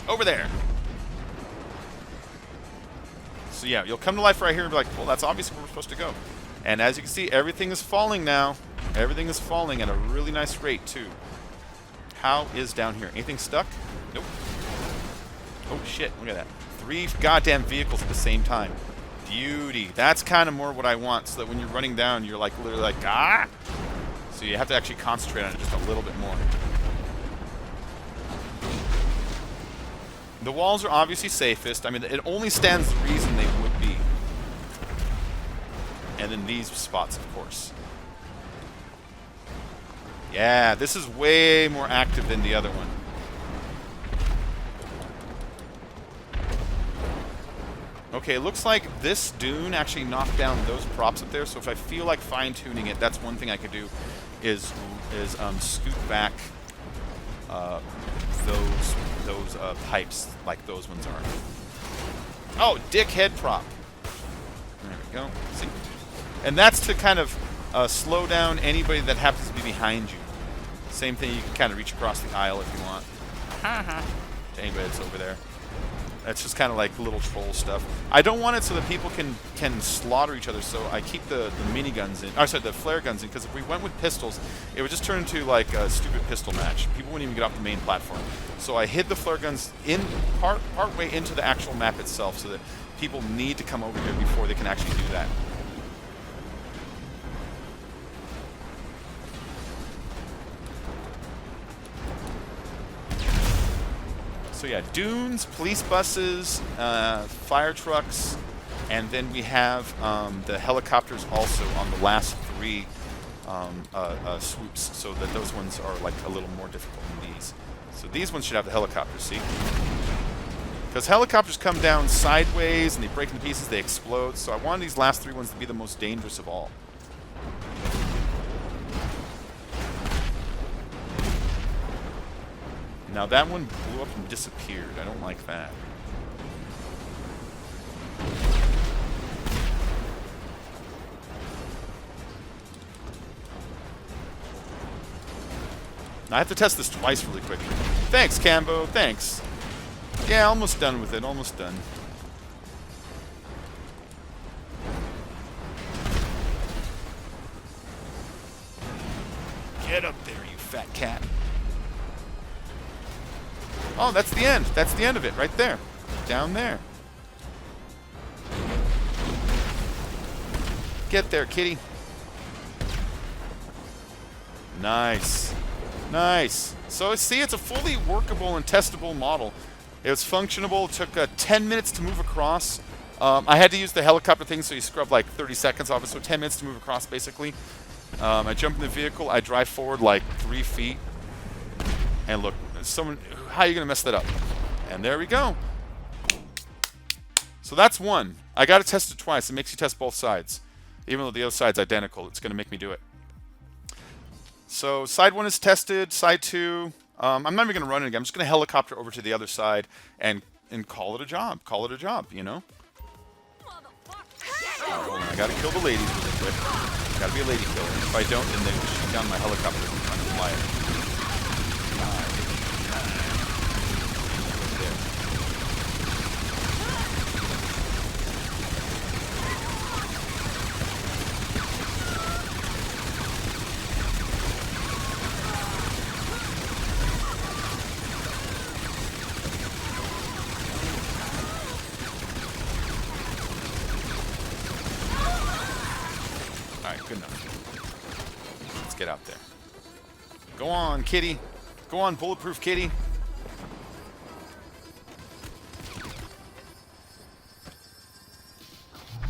Over there. So yeah, you'll come to life right here and be like, well, that's obviously where we're supposed to go. And as you can see, everything is falling now. Everything is falling at a really nice rate, too. How is down here? Anything stuck? Nope. Oh, shit. Look at that. 3 goddamn vehicles at the same time. Beauty. That's kind of more what I want, so that when you're running down, you're like literally like, ah! So you have to actually concentrate on it just a little bit more. The walls are obviously safest. I mean, it only stands the reason they would be. And then these spots, of course. Yeah, this is way more active than the other one. Okay, it looks like this dune actually knocked down those props up there, so if I feel like fine-tuning it, that's one thing I could do, is scoot back those pipes like those ones are. Oh, dickhead prop. There we go. See? And that's to kind of slow down anybody that happens to be behind you. Same thing, you can kind of reach across the aisle if you want. To anybody that's over there. That's just kind of like little troll stuff. I don't want it so that people can slaughter each other, so I keep the miniguns in. Or sorry, the flare guns in, because if we went with pistols, it would just turn into like a stupid pistol match. People wouldn't even get off the main platform. So I hid the flare guns in part way into the actual map itself, so that people need to come over here before they can actually do that. So yeah, dunes, police buses, fire trucks, and then we have the helicopters also on the last 3 swoops, so that those ones are like a little more difficult than these. So these ones should have the helicopters, see? Because helicopters come down sideways and they break into pieces, they explode. So I wanted these last 3 ones to be the most dangerous of all. Now that one blew up and disappeared. I don't like that. I have to test this twice really quick. Thanks, Cambo. Thanks. Yeah, almost done with it. Almost done. Get up there, you fat cat. Oh, that's the end. That's the end of it right there. Down there. Get there, kitty. Nice. Nice. So see, it's a fully workable and testable model. It was functionable. It took 10 minutes to move across. I had to use the helicopter thing, so you scrub like 30 seconds off it. So 10 minutes to move across, basically. I jump in the vehicle. I drive forward like 3 feet. And look, someone, how are you going to mess that up? And there we go. So that's one. I got to test it twice. It makes you test both sides. Even though the other side's identical, it's going to make me do it. So side 1 is tested. Side 2, I'm not even going to run it again. I'm just going to helicopter over to the other side and call it a job. Call it a job, you know? Hold on. I got to kill the ladies really quick. Got to be a lady killer. If I don't, then they shoot down my helicopter and try to fly it. Good enough. Let's get out there. Go on, kitty. Go on, bulletproof kitty.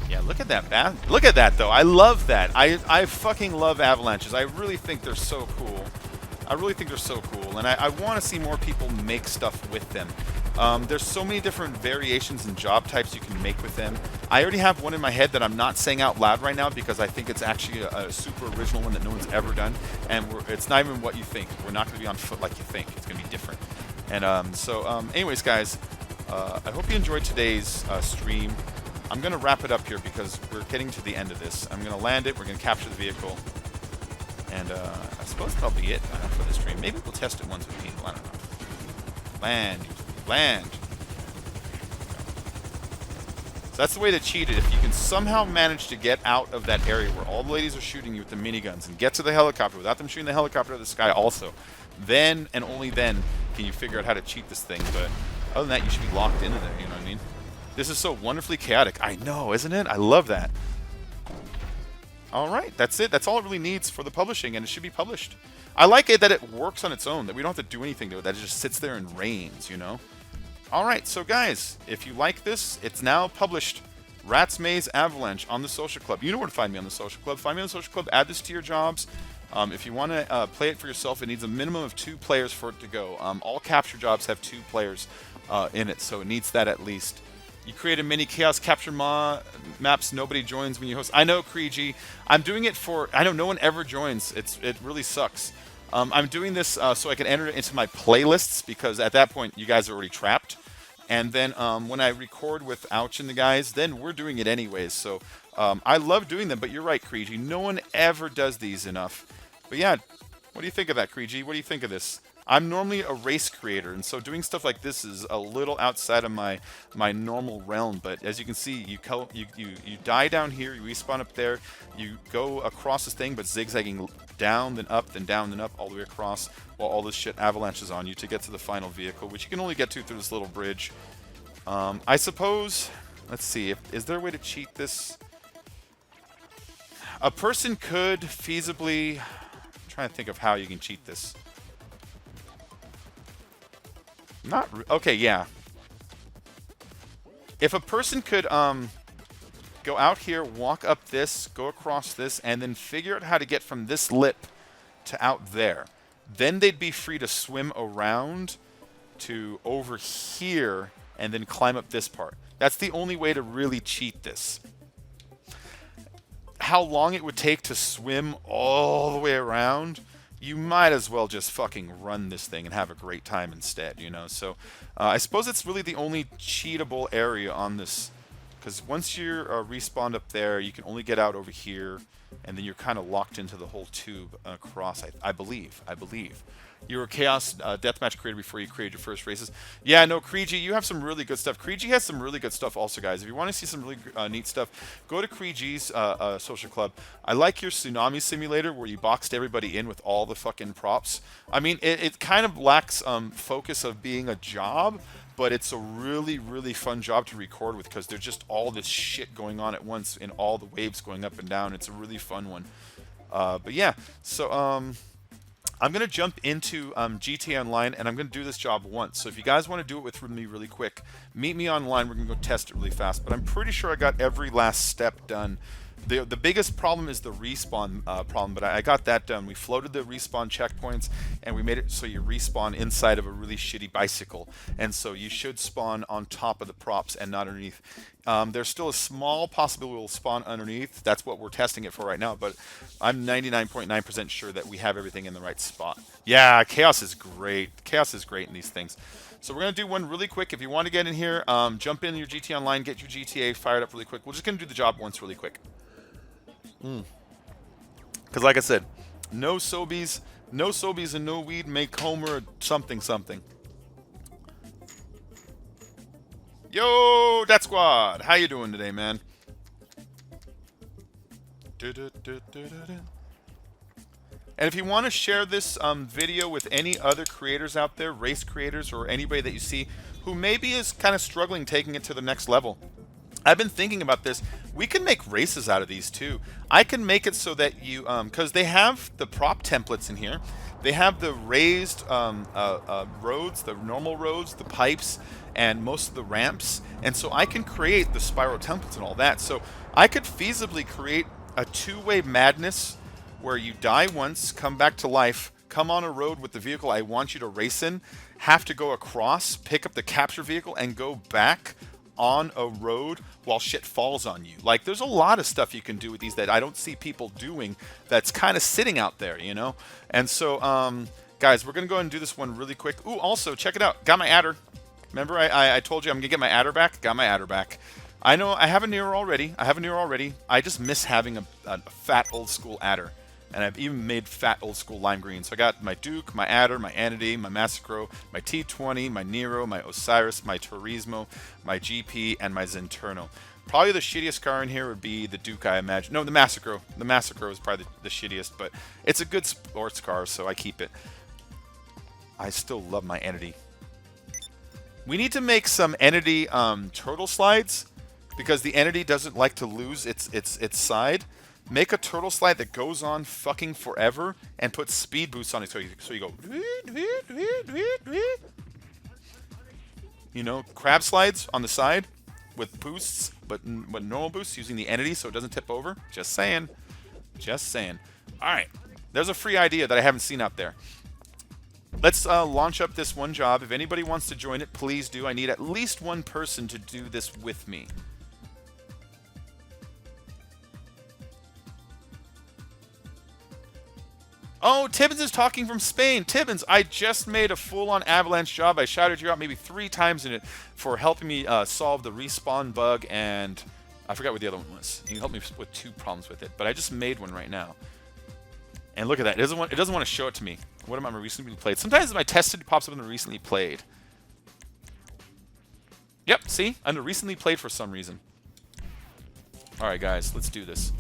Yeah, look at that. Look at that, though. I love that. I fucking love avalanches. I really think they're so cool. I really think they're so cool, and I want to see more people make stuff with them. There's so many different variations and job types you can make with them. I already have one in my head that I'm not saying out loud right now because I think it's actually a super original one that no one's ever done, and it's not even what you think. We're not going to be on foot like you think. It's going to be different. And anyways, guys, I hope you enjoyed today's stream. I'm going to wrap it up here because we're getting to the end of this. I'm going to land it. We're going to capture the vehicle. And I suppose that'll be it for the stream. Maybe we'll test it once with people. I don't know. Land. Land. So that's the way to cheat it. If you can somehow manage to get out of that area where all the ladies are shooting you with the miniguns and get to the helicopter without them shooting the helicopter at the sky also, then and only then can you figure out how to cheat this thing. But other than that, you should be locked into there, you know what I mean? This is so wonderfully chaotic. I know, isn't it? I love that. Alright, that's it. That's all it really needs for the publishing, and it should be published. I like it that it works on its own, that we don't have to do anything to it, that it just sits there and reigns, you know? Alright, so guys, if you like this, it's now published. Rat's Maze Avalanche on the Social Club. You know where to find me on the Social Club. Find me on the Social Club. Add this to your jobs. If you want to play it for yourself, it needs a minimum of 2 players for it to go. All capture jobs have 2 players in it, so it needs that at least. You create a mini chaos capture maps. Nobody joins when you host. I know, Kreegi. I'm doing it for. I know no one ever joins. It really sucks. I'm doing this so I can enter it into my playlists because at that point you guys are already trapped. And then when I record with Ouch and the guys, then we're doing it anyways. So I love doing them. But you're right, Kreegi. No one ever does these enough. But yeah, what do you think of that, Kreegi? What do you think of this? I'm normally a race creator, and so doing stuff like this is a little outside of my normal realm. But as you can see, you die down here, you respawn up there, you go across this thing, but zigzagging down, then up, then down, then up, all the way across, while all this shit avalanches on you to get to the final vehicle, which you can only get to through this little bridge. I suppose, let's see, is there a way to cheat this? A person could feasibly, I'm trying to think of how you can cheat this. Okay, yeah. If a person could go out here, walk up this, go across this, and then figure out how to get from this lip to out there, then they'd be free to swim around to over here and then climb up this part. That's the only way to really cheat this. How long it would take to swim all the way around, you might as well just fucking run this thing and have a great time instead, you know? So I suppose it's really the only cheatable area on this, because once you're respawned up there, you can only get out over here, and then you're kind of locked into the whole tube across, I believe. You were a Chaos Deathmatch creator before you created your first races. Yeah, no, Kreegi, you have some really good stuff. Kreegi has some really good stuff also, guys. If you want to see some really neat stuff, go to Kreegi's social club. I like your Tsunami Simulator where you boxed everybody in with all the fucking props. I mean, it kind of lacks focus of being a job, but it's a really, really fun job to record with because there's just all this shit going on at once and all the waves going up and down. It's a really fun one. But yeah, so I'm going to jump into GTA Online, and I'm going to do this job once. So if you guys want to do it with me really quick, meet me online. We're going to go test it really fast. But I'm pretty sure I got every last step done. The biggest problem is the respawn problem, but I got that done. We floated the respawn checkpoints, and we made it so you respawn inside of a really shitty bicycle. And so you should spawn on top of the props and not underneath. There's still a small possibility we'll spawn underneath. That's what we're testing it for right now, but I'm 99.9% sure that we have everything in the right spot. Yeah, Chaos is great. Chaos is great in these things. So we're going to do one really quick. If you want to get in here, jump in your GTA Online, get your GTA fired up really quick. We're just going to do the job once really quick. Because like I said, no sobies and no weed make Homer something something. Yo, Dat Squad, how you doing today, man? And if you want to share this video with any other creators out there, race creators or anybody that you see who maybe is kind of struggling taking it to the next level, I've been thinking about this. We can make races out of these too. I can make it so that you, because they have the prop templates in here. They have the raised roads, the normal roads, the pipes, and most of the ramps. And so I can create the spiral templates and all that. So I could feasibly create a two-way madness where you die once, come back to life, come on a road with the vehicle I want you to race in, have to go across, pick up the capture vehicle, and go back on a road while shit falls on you. Like, there's a lot of stuff you can do with these that I don't see people doing that's kind of sitting out there, you know? And so, guys, we're going to go ahead and do this one really quick. Ooh, also, check it out. Got my adder. Remember I told you I'm going to get my adder back? Got my adder back. I know I have a Nero already. I just miss having a fat old school adder. And I've even made fat old school lime green. So I got my Duke, my Adder, my Entity, my Massacro, my T20, my Nero, my Osiris, my Turismo, my GP, and my Zenturno. Probably the shittiest car in here would be the Duke, I imagine. No, the Massacro. The Massacro is probably the shittiest, but it's a good sports car, so I keep it. I still love my Entity. We need to make some Entity turtle slides because the Entity doesn't like to lose its side. Make a turtle slide that goes on fucking forever and put speed boosts on it so you go. You know, crab slides on the side with boosts, but normal boosts using the Entity so it doesn't tip over. Just saying. Just saying. Alright. There's a free idea that I haven't seen out there. Let's launch up this one job. If anybody wants to join it, please do. I need at least one person to do this with me. Oh, Tibbinsss is talking from Spain. Tibbinsss, I just made a full-on Avalanche job. I shouted you out maybe 3 times in it for helping me solve the respawn bug, and I forgot what the other one was. You helped me with 2 problems with it, but I just made one right now. And look at that. It doesn't want to show it to me. What am I recently played? Sometimes my tested pops up in the recently played. Yep, see? Under recently played for some reason. Alright, guys, let's do this.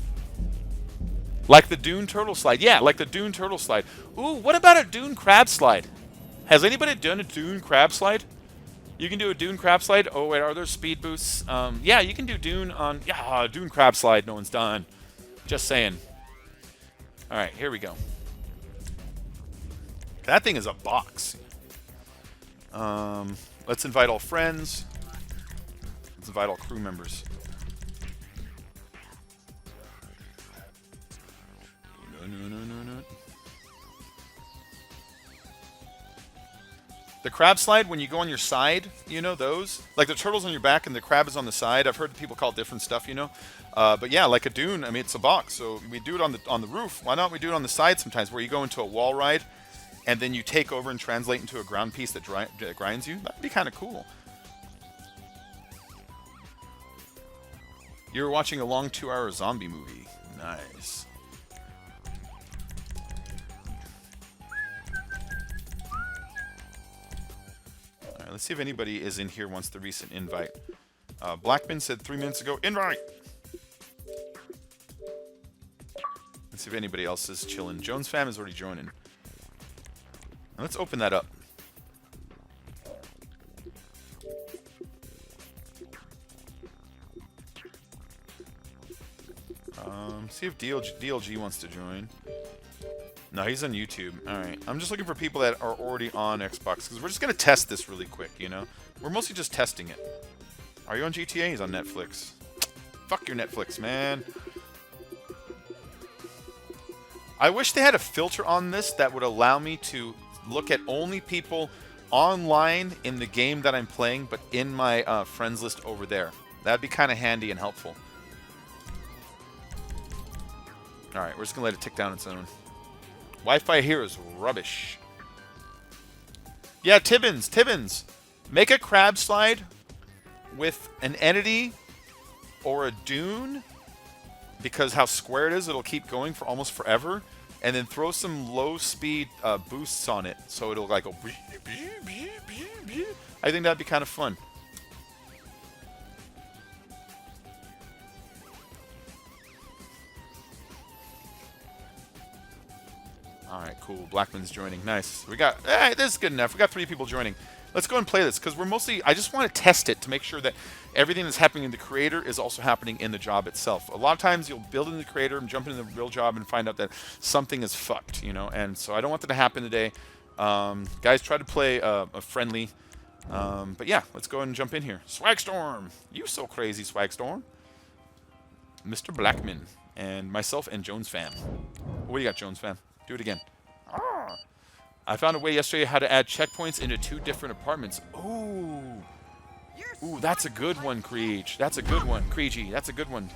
Like the Dune Turtle Slide. Yeah, like the Dune Turtle Slide. Ooh, what about a Dune Crab Slide? Has anybody done a Dune Crab Slide? You can do a Dune Crab Slide. Oh, wait, are there speed boosts? Yeah, you can do Dune on... Yeah, Dune Crab Slide no one's done. Just saying. Alright, here we go. That thing is a box. Let's invite all friends. Let's invite all crew members. No. The crab slide, when you go on your side, you know those? Like the turtle's on your back and the crab is on the side. I've heard people call it different stuff, you know? But yeah, like a dune, I mean, it's a box. So we do it on the roof. Why not we do it on the side sometimes, where you go into a wall ride and then you take over and translate into a ground piece that grinds you? That'd be kind of cool. You were watching a long 2-hour zombie movie. Nice. Alright, let's see if anybody is in here wants the recent invite. Blackman said 3 minutes ago, invite! Let's see if anybody else is chilling. Jones fam is already joining. Let's open that up. See if DLG wants to join. No, he's on YouTube. Alright. I'm just looking for people that are already on Xbox, because we're just going to test this really quick, you know? We're mostly just testing it. Are you on GTA? He's on Netflix. Fuck your Netflix, man. I wish they had a filter on this that would allow me to look at only people online in the game that I'm playing, but in my friends list over there. That'd be kind of handy and helpful. Alright, we're just going to let it tick down its own. Wi-Fi here is rubbish. Yeah, Tibbinsss. Make a crab slide with an entity or a dune, because how square it is, it'll keep going for almost forever. And then throw some low-speed boosts on it, so it'll like go... I think that'd be kind of fun. Alright, cool. Blackman's joining. Nice. We got... this is good enough. We got 3 people joining. Let's go and play this, because we're mostly... I just want to test it to make sure that everything that's happening in the creator is also happening in the job itself. A lot of times you'll build in the creator and jump into the real job and find out that something is fucked, you know? And so I don't want that to happen today. Guys, try to play a friendly... but yeah, let's go ahead and jump in here. Swagstorm! You so crazy, Swagstorm. Mr. Blackman. And myself and Jones fam. What do you got, Jones fam? Do it again. Ah. I found a way yesterday how to add checkpoints into 2 different apartments. Ooh. Ooh, that's a good one, Creech. That's a good one. Creechy, that's a good one.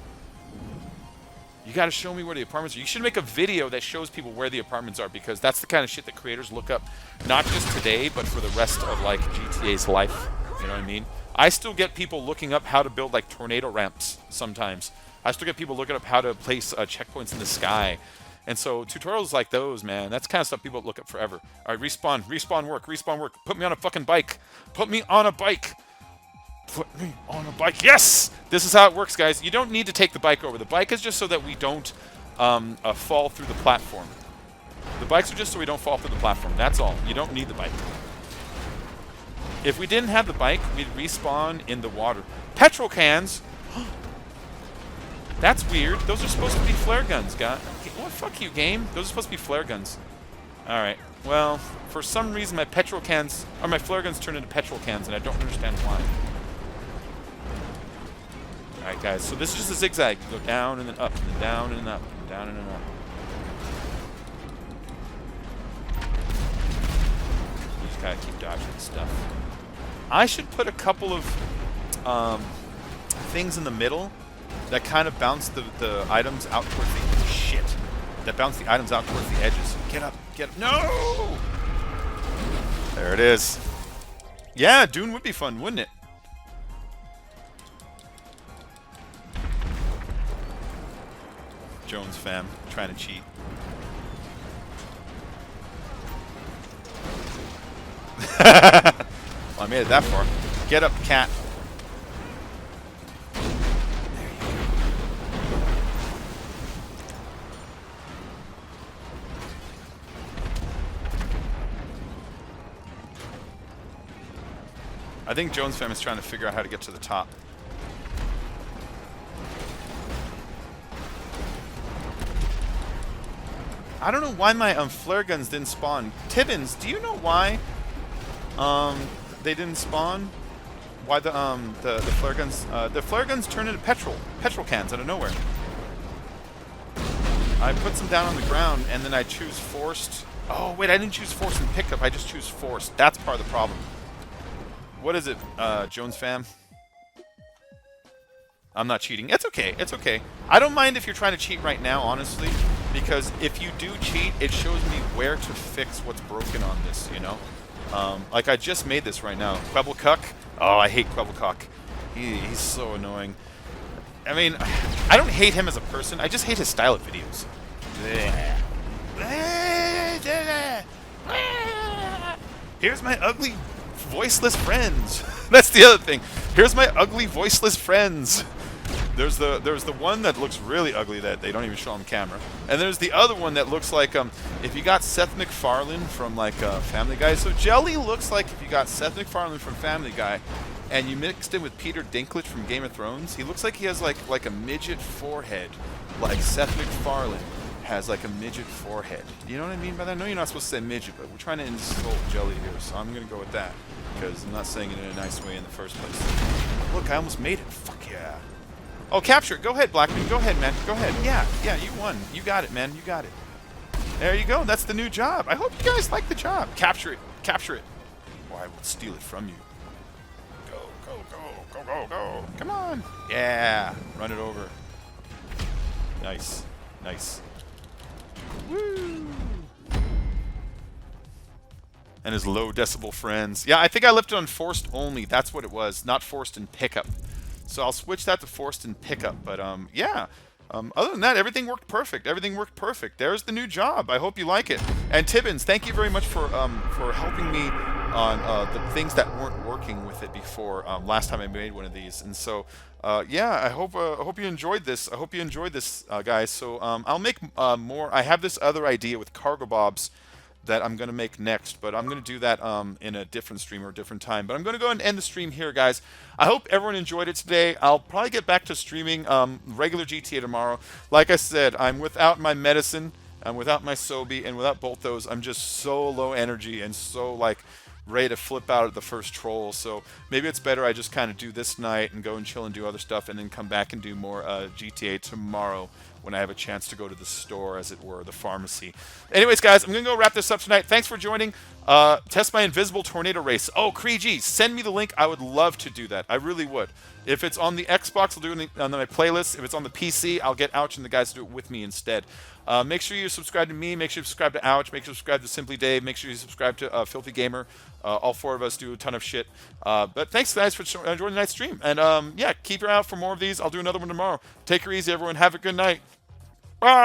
You got to show me where the apartments are. You should make a video that shows people where the apartments are, because that's the kind of shit that creators look up, not just today, but for the rest of, like, GTA's life. You know what I mean? I still get people looking up how to build, like, tornado ramps sometimes. I still get people looking up how to place checkpoints in the sky. And so tutorials like those, man, that's kind of stuff people look up forever. All right, respawn work. Put me on a fucking bike. Put me on a bike. Put me on a bike. Yes! This is how it works, guys. You don't need to take the bike over. The bike is just so that we don't fall through the platform. The bikes are just so we don't fall through the platform. That's all. You don't need the bike. If we didn't have the bike, we'd respawn in the water. Petrol cans. That's weird. Those are supposed to be flare guns, guys. Well, fuck you, game. Those are supposed to be flare guns. Alright. Well, for some reason my petrol cans, or my flare guns turn into petrol cans, and I don't understand why. Alright, guys. So this is just a zigzag. You go down and then up, and then down and then up, and down and then up. You just gotta keep dodging stuff. I should put a couple of things in the middle that kind of bounce the items out towards the... Shit. That bounce the items out towards the edges. Get up. Get up. No! There it is. Yeah, Dune would be fun, wouldn't it? Jones fam. Trying to cheat. Well, I made it that far. Get up, cat. I think Jones fam is trying to figure out how to get to the top. I don't know why my flare guns didn't spawn. Tibbinsss, do you know why they didn't spawn? Why the flare guns? The flare guns turn into petrol cans out of nowhere. I put some down on the ground, and then I choose forced. Oh wait, I didn't choose forced and pickup. I just choose forced. That's part of the problem. What is it, Jones fam? I'm not cheating. It's okay. It's okay. I don't mind if you're trying to cheat right now, honestly, because if you do cheat, it shows me where to fix what's broken on this, you know? Like, I just made this right now. Quebblecuck. Oh, I hate Quebblecuck. He's so annoying. I mean, I don't hate him as a person. I just hate his style of videos. Here's my ugly, voiceless friends. That's the other thing. Here's my ugly, voiceless friends. There's the one that looks really ugly that they don't even show on camera, and there's the other one that looks like if you got Seth MacFarlane from like Family Guy. So Jelly looks like if you got Seth MacFarlane from Family Guy, and you mixed him with Peter Dinklage from Game of Thrones. He looks like he has like a midget forehead, like Seth MacFarlane has like a midget forehead. You know what I mean by that? I know you're not supposed to say midget, but we're trying to insult Jelly here, so I'm gonna go with that because I'm not saying it in a nice way in the first place. Look, I almost made it. Fuck yeah. Oh, capture it. Go ahead, Blackman. Go ahead, man. Go ahead. Yeah, you won. You got it, man. You got it. There you go. That's the new job. I hope you guys like the job. Capture it. Capture it. Or I will steal it from you. Go, go, go, go, go, go. Come on. Yeah. Run it over. Nice. Nice. Woo. And his low decibel friends. Yeah, I think I left it on forced only. That's what it was. Not forced in pickup. So I'll switch that to forced and pickup. But yeah, other than that, everything worked perfect. Everything worked perfect. There's the new job. I hope you like it. And Tibbinsss, thank you very much for helping me on the things that weren't working with it before. Last time I made one of these, and so yeah, I hope you enjoyed this. I hope you enjoyed this, guys. So I'll make more. I have this other idea with cargo bobs that I'm going to make next, but I'm going to do that in a different stream or a different time. But I'm going to go and end the stream here, guys. I hope everyone enjoyed it today. I'll probably get back to streaming regular GTA tomorrow. Like I said, I'm without my medicine, I'm without my Sobe, and without both those, I'm just so low energy and so like ready to flip out at the first troll. So maybe it's better I just kind of do this night and go and chill and do other stuff and then come back and do more GTA tomorrow when I have a chance to go to the store, as it were, the pharmacy. Anyways, guys, I'm going to go wrap this up tonight. Thanks for joining. Test my invisible tornado race. Oh, Kree, send me the link. I would love to do that. I really would. If it's on the Xbox, I'll do it on my playlist. If it's on the PC, I'll get Ouch and the guys to do it with me instead. Make sure you subscribe to me. Make sure you subscribe to Ouch. Make sure you subscribe to Simply Dave. Make sure you subscribe to Filthy Gamer. All four of us do a ton of shit. But thanks, guys, for enjoying tonight's stream. And yeah, keep your eye out for more of these. I'll do another one tomorrow. Take her easy, everyone. Have a good night. Bye.